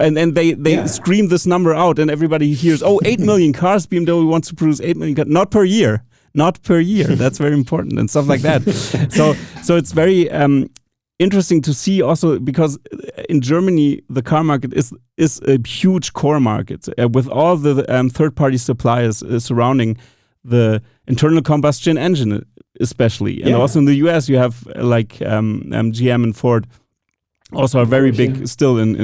And they scream this number out and everybody hears, 8 million cars, BMW wants to produce 8 million cars, not per year. That's very important and stuff like that. So it's very interesting to see also because in Germany, the car market is a huge core market with all the third-party suppliers surrounding the internal combustion engine especially. And also in the US, you have like GM and Ford also are very big still in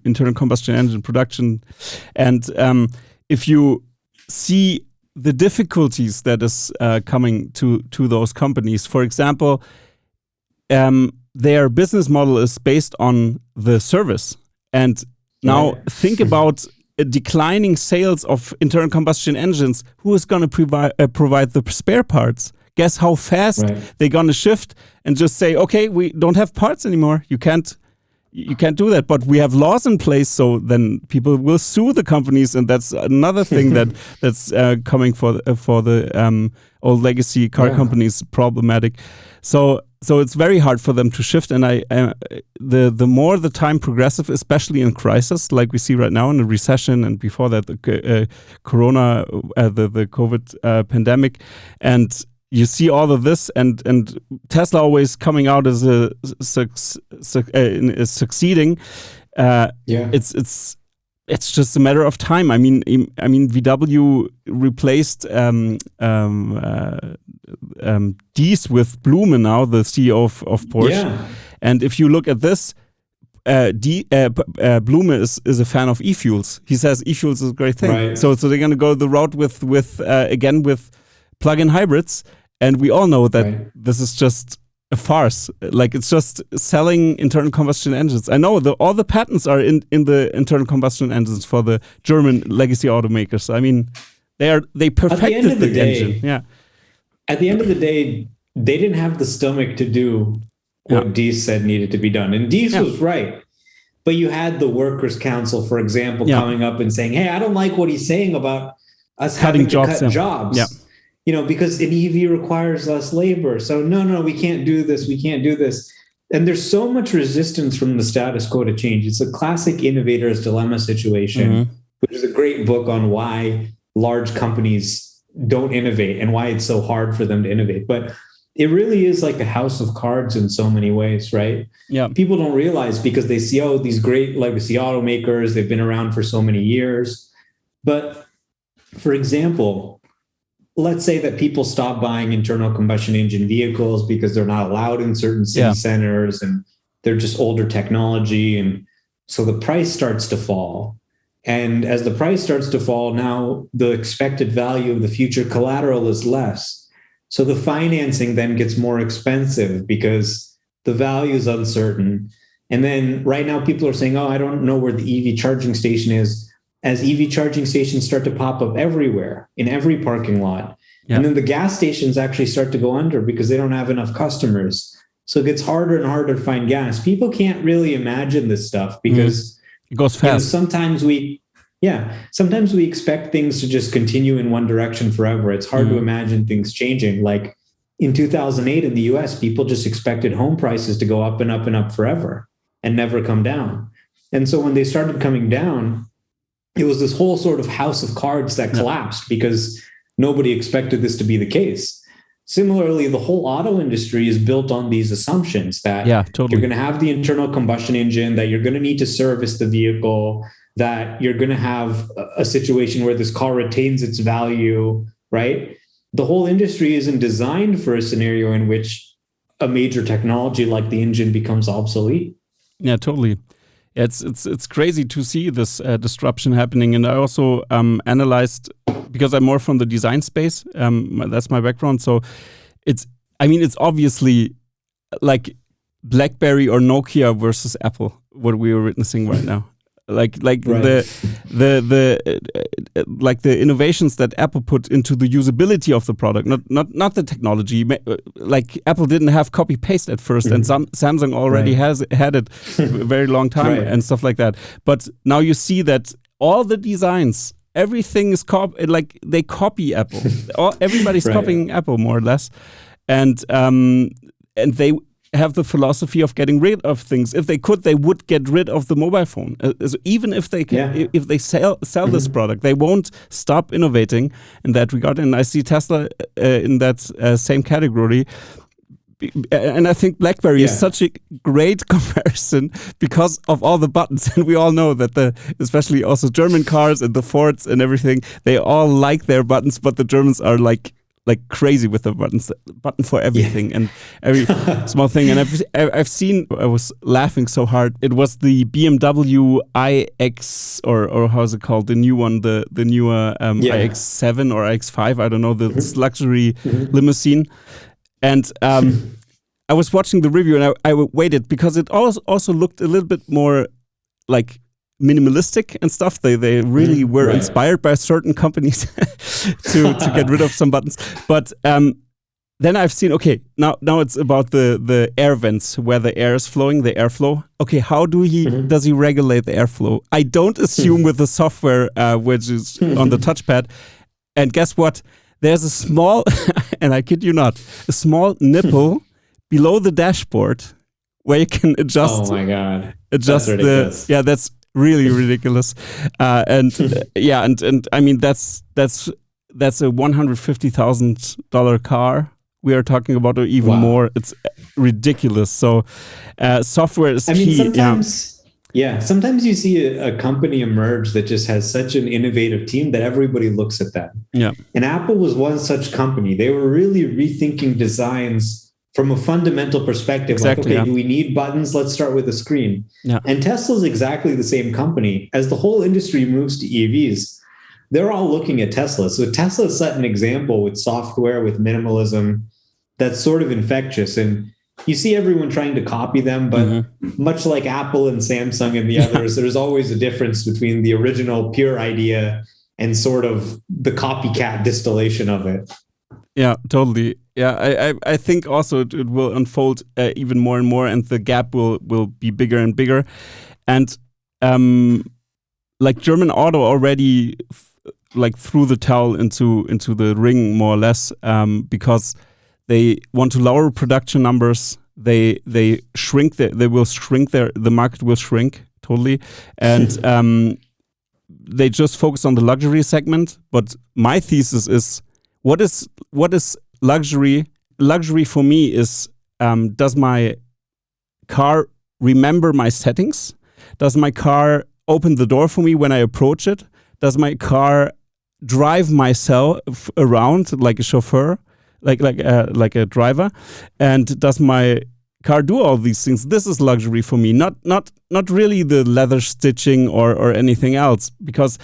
internal combustion engine production. And if you see the difficulties that is coming to those companies, for example, their business model is based on the service. And now think about declining sales of internal combustion engines. Who is going to provide the spare parts? Guess how fast they're going to shift and just say, okay, we don't have parts anymore. You can't you can't do that. But we have laws in place, so then people will sue the companies, and that's another thing that's coming for the old legacy car companies problematic. So it's very hard for them to shift, and the more the time progresses, especially in crisis like we see right now in the recession, and before that the Corona, the COVID pandemic, and you see all of this, and Tesla always coming out as succeeding. It's just a matter of time. I mean, VW replaced Dies with Blume now, the CEO of Porsche. Yeah. And if you look at this, Blume is a fan of e-fuels. He says e-fuels is a great thing. Right. So they're going to go the route with plug-in hybrids, and we all know that this is just a farce. Like, it's just selling internal combustion engines. I know all the patents are in the internal combustion engines for the German legacy automakers. I mean, they perfected the engine. Yeah. At the end of the day, they didn't have the stomach to do what Dies said needed to be done, and Dies was right. But you had the Workers' Council, for example, coming up and saying, "Hey, I don't like what he's saying about us having to cut jobs." Yeah. Because an EV requires less labor. So no, we can't do this. We can't do this. And there's so much resistance from the status quo to change. It's a classic innovator's dilemma situation, which is a great book on why large companies don't innovate and why it's so hard for them to innovate. But it really is like a house of cards in so many ways, right? Yeah. People don't realize because they see, these great legacy automakers, they've been around for so many years. But for example, let's say that people stop buying internal combustion engine vehicles because they're not allowed in certain city centers and they're just older technology. And so the price starts to fall. And as the price starts to fall, now the expected value of the future collateral is less. So the financing then gets more expensive because the value is uncertain. And then right now people are saying, I don't know where the EV charging station is. As EV charging stations start to pop up everywhere, in every parking lot. Yeah. And then the gas stations actually start to go under because they don't have enough customers. So it gets harder and harder to find gas. People can't really imagine this stuff because it goes fast. Sometimes we expect things to just continue in one direction forever. It's hard to imagine things changing. Like in 2008 in the US, people just expected home prices to go up and up and up forever and never come down. And so when they started coming down, it was this whole sort of house of cards that collapsed because nobody expected this to be the case. Similarly, the whole auto industry is built on these assumptions that you're going to have the internal combustion engine, that you're going to need to service the vehicle, that you're going to have a situation where this car retains its value, right? The whole industry isn't designed for a scenario in which a major technology like the engine becomes obsolete. Yeah, totally. It's crazy to see this disruption happening. And I also analyzed, because I'm more from the design space, that's my background. So it's obviously like BlackBerry or Nokia versus Apple, what we are witnessing right now. Like the innovations that Apple put into the usability of the product, not the technology. Like Apple didn't have copy paste at first, and Samsung already had it a very long time and stuff like that. But now you see that all the designs, everything is they copy Apple. Everybody's copying Apple more or less, and they have the philosophy of getting rid of things. If they could, they would get rid of the mobile phone. So even if they can, if they sell this product, they won't stop innovating in that regard. And I see Tesla in that same category. And I think BlackBerry is such a great comparison because of all the buttons. And we all know that especially also German cars and the Fords and everything, they all like their buttons, but the Germans are like crazy with the button for everything and every small thing. And I've seen, I was laughing so hard. It was the BMW iX or how's it called? The new one, the newer iX7 or iX5. I don't know, this luxury limousine. And I was watching the review and I waited because it also looked a little bit more like minimalistic and stuff. They really were inspired by certain companies to get rid of some buttons. But then I've seen, okay, now it's about the air vents where the air is flowing, the airflow. Okay, how does he regulate the airflow? I don't assume with the software which is on the touchpad. And guess what? There's a small, and I kid you not, a small nipple below the dashboard where you can adjust. Oh my God. Adjust that's ridiculous. that's really ridiculous. And I mean that's a $150,000 car we are talking about, or even more. It's ridiculous. So software is key. Sometimes you see a company emerge that just has such an innovative team that everybody looks at them. Yeah. And Apple was one such company. They were really rethinking designs from a fundamental perspective. Exactly, do we need buttons? Let's start with a screen. Yeah. And Tesla's exactly the same company. As the whole industry moves to EVs, they're all looking at Tesla. So Tesla set an example with software, with minimalism, that's sort of infectious. And you see everyone trying to copy them, but much like Apple and Samsung and the others, there's always a difference between the original pure idea and sort of the copycat distillation of it. Yeah, totally. Yeah, I think also it will unfold even more and more, and the gap will be bigger and bigger. And like German Auto already like threw the towel into the ring more or less, because they want to lower production numbers. They shrink. They will shrink the market will shrink totally, and they just focus on the luxury segment. But my thesis is, what is luxury? Luxury for me is, does my car remember my settings? Does my car open the door for me when I approach it? Does my car drive myself around like a chauffeur? Like a driver, and does my car do all these things? This is luxury for me, not really the leather stitching or anything else. Because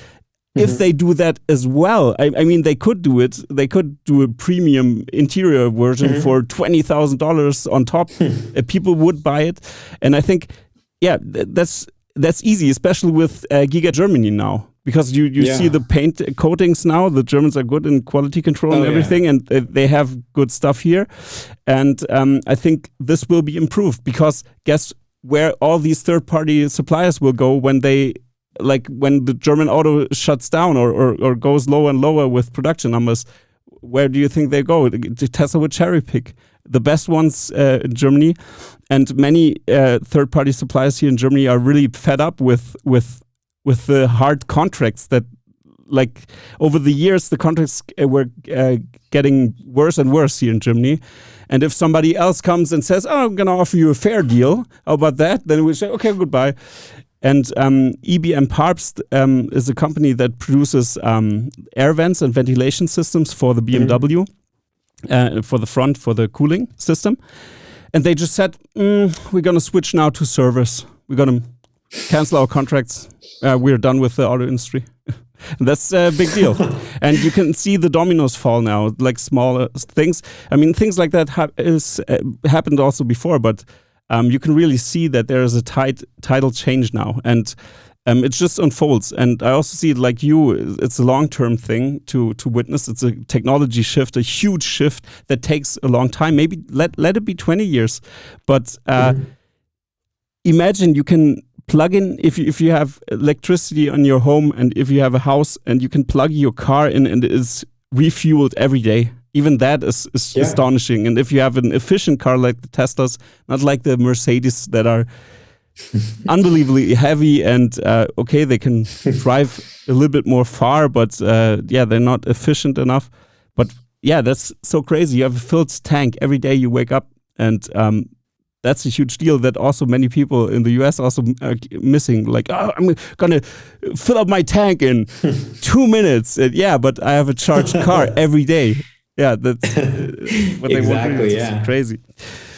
if they do that as well, I mean, they could do it. They could do a premium interior version for $20,000 on top. People would buy it, and I think, that's easy, especially with Giga Germany now. Because you see the paint coatings now, the Germans are good in quality control and everything, and they have good stuff here. And I think this will be improved, because guess where all these third-party suppliers will go when the German Auto shuts down or goes lower and lower with production numbers. Where do you think they go? Tesla would cherry pick the best ones in Germany, and many third-party suppliers here in Germany are really fed up with the hard contracts that, like, over the years, the contracts were getting worse and worse here in Germany. And if somebody else comes and says, "Oh, I'm going to offer you a fair deal," how about that? Then we say, "Okay, goodbye." And EBM Parps is a company that produces air vents and ventilation systems for the BMW, for the front, for the cooling system. And they just said, we're going to switch now to service. We're going to cancel our contracts. We're done with the auto industry. And that's a big deal. And you can see the dominoes fall now, like smaller things. I mean, things like that happened also before, but you can really see that there is a tidal change now. And it just unfolds. And I also see it like you, it's a long-term thing to witness. It's a technology shift, a huge shift that takes a long time. Maybe let it be 20 years. But imagine you can plug in, if you have electricity on your home, and if you have a house and you can plug your car in and it is refueled every day. Even that is astonishing. And if you have an efficient car like the Teslas, not like the Mercedes that are unbelievably heavy and they can drive a little bit more far, but they're not efficient enough. But that's so crazy. You have a filled tank every day you wake up, and that's a huge deal that also many people in the US also are missing. Like, oh, I'm gonna fill up my tank in 2 minutes. But I have a charged car every day. Yeah, that's what they want. It's crazy.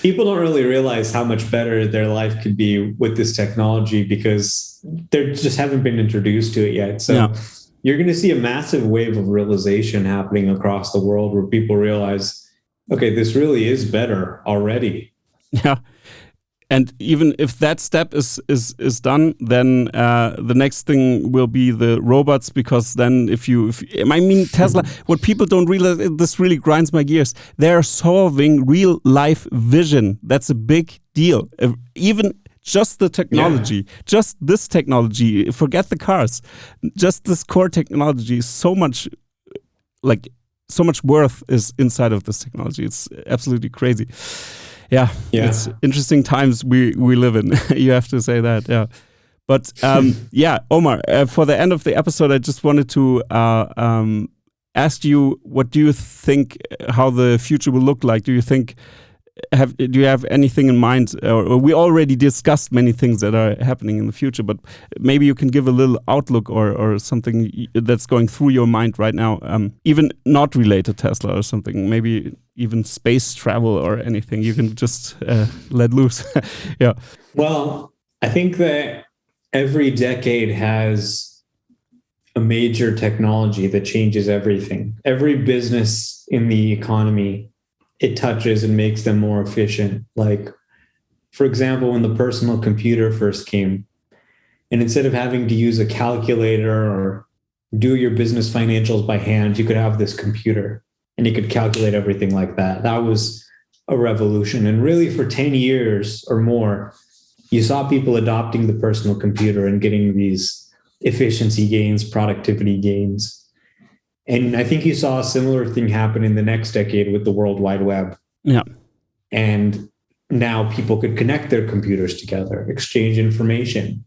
People don't really realize how much better their life could be with this technology because they just haven't been introduced to it yet. So you're going to see a massive wave of realization happening across the world where people realize, okay, this really is better already. Yeah. And even if that step is done, then the next thing will be the robots, because then I mean, Tesla, what people don't realize, this really grinds my gears. They're solving real life vision. That's a big deal. Even just the technology, just this technology, forget the cars, just this core technology is so much worth is inside of this technology. It's absolutely crazy. Yeah, it's interesting times we live in. You have to say that, yeah. But Omar, for the end of the episode, I just wanted to ask you, what do you think how the future will look like? Do you have anything in mind? Or we already discussed many things that are happening in the future, but maybe you can give a little outlook or something that's going through your mind right now, even not related to Tesla or something, maybe even space travel or anything. You can just let loose. Yeah. Well, I think that every decade has a major technology that changes everything. Every business in the economy, it touches and makes them more efficient. Like, for example, when the personal computer first came, and instead of having to use a calculator or do your business financials by hand, you could have this computer and you could calculate everything like that. That was a revolution. And really, for 10 years or more, you saw people adopting the personal computer and getting these efficiency gains, productivity gains. And I think you saw a similar thing happen in the next decade with the World Wide Web. Yeah. And now people could connect their computers together, exchange information.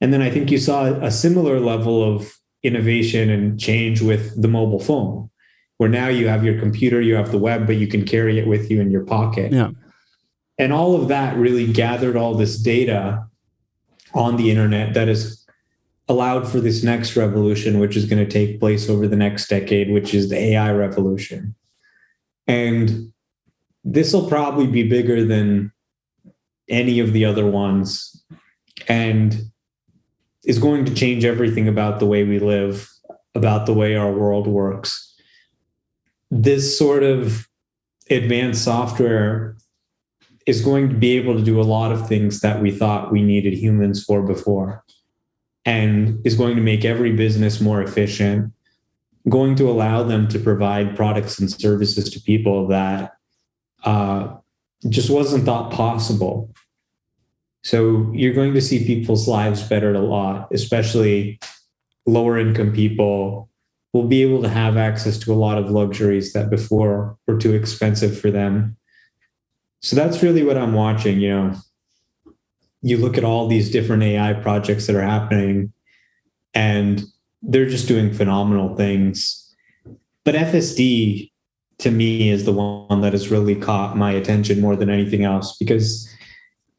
And then I think you saw a similar level of innovation and change with the mobile phone, where now you have your computer, you have the web, but you can carry it with you in your pocket. Yeah. And all of that really gathered all this data on the internet that is allowed for this next revolution, which is going to take place over the next decade, which is the AI revolution. And this will probably be bigger than any of the other ones and is going to change everything about the way we live, about the way our world works. This sort of advanced software is going to be able to do a lot of things that we thought we needed humans for before, and is going to make every business more efficient, going to allow them to provide products and services to people that just wasn't thought possible. So you're going to see people's lives bettered a lot, especially lower income people will be able to have access to a lot of luxuries that before were too expensive for them. So that's really what I'm watching. You look at all these different AI projects that are happening and they're just doing phenomenal things. But FSD to me is the one that has really caught my attention more than anything else, because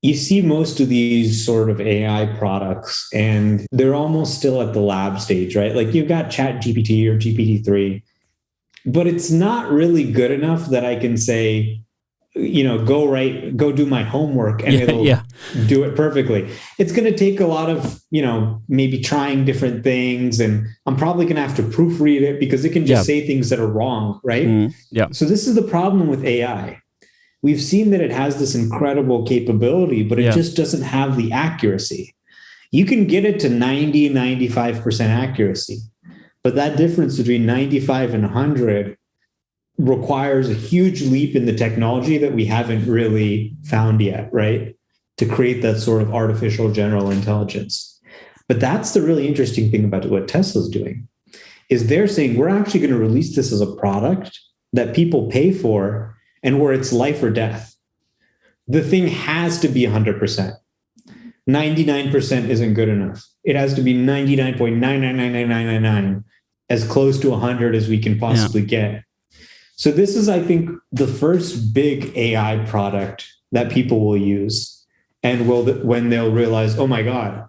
you see most of these sort of AI products and they're almost still at the lab stage, right? Like you've got ChatGPT or GPT-3, but it's not really good enough that I can say, go do my homework and it'll do it perfectly. It's going to take a lot of, maybe trying different things. And I'm probably going to have to proofread it because it can just say things that are wrong, right? So this is the problem with AI. We've seen that it has this incredible capability, but it just doesn't have the accuracy. You can get it to 90, 95% accuracy, but that difference between 95 and 100 requires a huge leap in the technology that we haven't really found yet, right? To create that sort of artificial general intelligence. But that's the really interesting thing about what Tesla's doing, is they're saying we're actually going to release this as a product that people pay for and where it's life or death. The thing has to be 100%. 99% isn't good enough. It has to be 99.9999999, as close to 100 as we can possibly get. So this is, I think, the first big AI product that people will use, and when they'll realize, oh my God,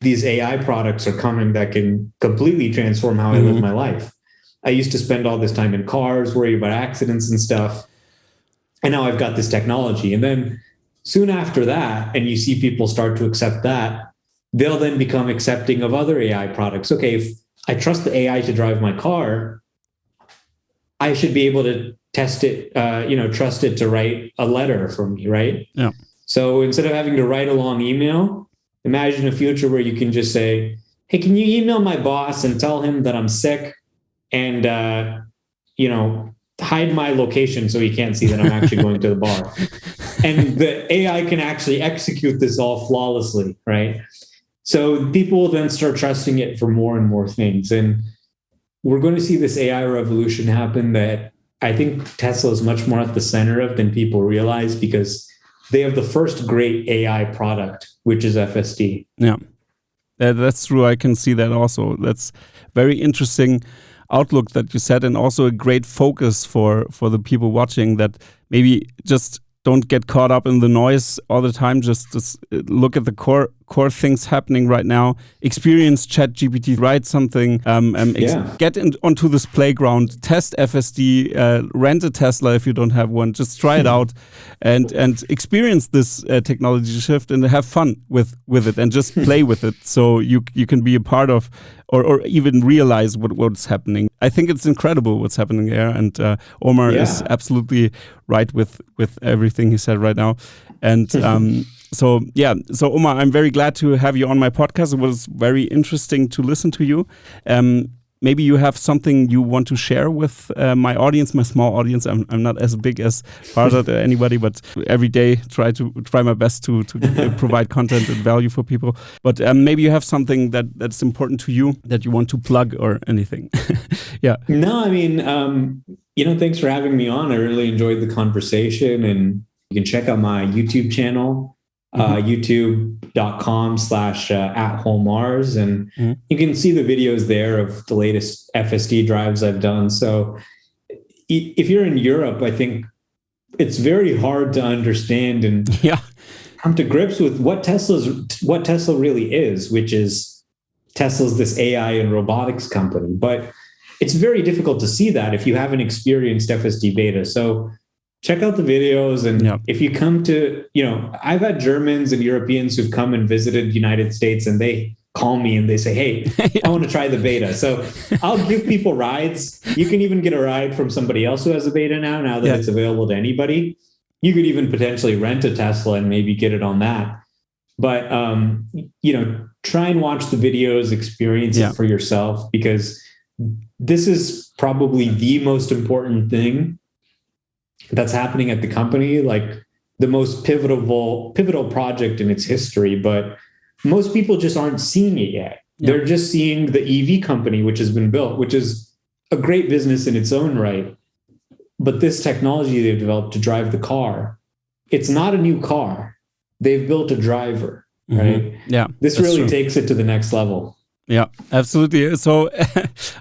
these AI products are coming that can completely transform how I live my life. I used to spend all this time in cars, worry about accidents and stuff. And now I've got this technology. And then soon after that, and you see people start to accept that, they'll then become accepting of other AI products. Okay, if I trust the AI to drive my car, I should be able to test it, trust it to write a letter for me, right? Yeah. So instead of having to write a long email, imagine a future where you can just say, hey, can you email my boss and tell him that I'm sick and, hide my location so he can't see that I'm actually going to the bar. And the AI can actually execute this all flawlessly, right? So people will then start trusting it for more and more things. And we're going to see this AI revolution happen that I think Tesla is much more at the center of than people realize, because they have the first great AI product, which is FSD. Yeah, that's true. I can see that also. That's very interesting outlook that you said, and also a great focus for the people watching, that maybe just don't get caught up in the noise all the time. Just look at the core things happening right now. Experience ChatGPT, write something, get onto this playground, test FSD, rent a Tesla if you don't have one. Just try it out and experience this technology shift and have fun with it and just play with it. So you can be a part of or even realize what's happening. I think it's incredible what's happening there. And Omar is absolutely right with everything he said right now. And so Omar, I'm very glad to have you on my podcast. It was very interesting to listen to you. Maybe you have something you want to share with my audience, my small audience. I'm not as big as Farzad or anybody, but every day try my best to provide content and value for people. But maybe you have something that's important to you that you want to plug or anything. Yeah. No, I mean, thanks for having me on. I really enjoyed the conversation, and you can check out my YouTube channel, youtube.com/@wholemars. And you can see the videos there of the latest FSD drives I've done. So if you're in Europe, I think it's very hard to understand and come to grips with what Tesla really is, which is Tesla's this AI and robotics company. But it's very difficult to see that if you haven't experienced FSD beta. So check out the videos. And if you come to, I've had Germans and Europeans who've come and visited the United States, and they call me and they say, hey, I want to try the beta. So I'll give people rides. You can even get a ride from somebody else who has a beta now that it's available to anybody. You could even potentially rent a Tesla and maybe get it on that. But, try and watch the videos, experience it for yourself, because this is probably the most important thing that's happening at the company, like the most pivotal project in its history. But most people just aren't seeing it yet. They're just seeing the EV company, which has been built, which is a great business in its own right. But this technology they've developed to drive the car, it's not a new car. They've built a driver, right? Yeah. This really takes it to the next level. Yeah, absolutely. So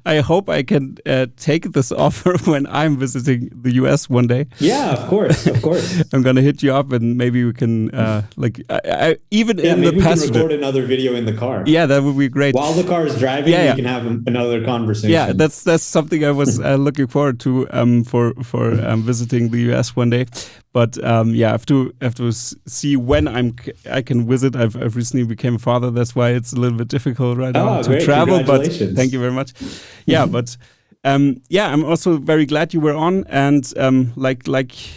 I hope I can take this offer when I'm visiting the US one day. Yeah, of course. I'm going to hit you up, and maybe we can, even in the passenger. Maybe we can record another video in the car. Yeah, that would be great. While the car is driving, we can have another conversation. Yeah, that's something I was looking forward to for visiting the US one day. But I have to see when I can visit. I've recently became a father. That's why it's a little bit difficult right now to travel. But thank you very much. Yeah, but I'm also very glad you were on. And like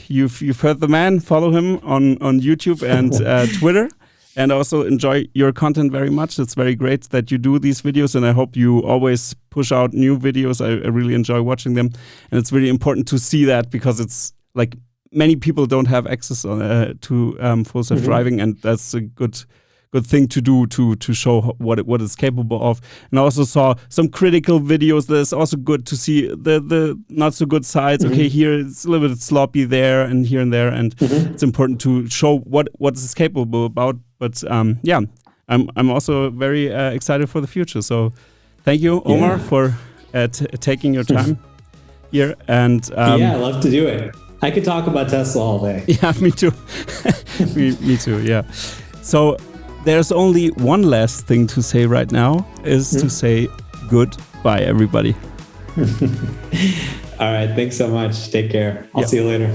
you've heard the man. Follow him on YouTube and Twitter, and also enjoy your content very much. It's very great that you do these videos, and I hope you always push out new videos. I really enjoy watching them, and it's really important to see that, because it's like, many people don't have access to full self driving, and that's a good thing to do to show what it's capable of. And I also saw some critical videos. That's also good to see the not so good sides. Okay, here it's a little bit sloppy there and here and there, and it's important to show what it's capable about. But I'm also very excited for the future. So thank you, Omar, for taking your time here. And I love to do it. I could talk about Tesla all day. Yeah, me too. me too, yeah. So there's only one last thing to say right now, is to say goodbye, everybody. All right, thanks so much. Take care. I'll see you later.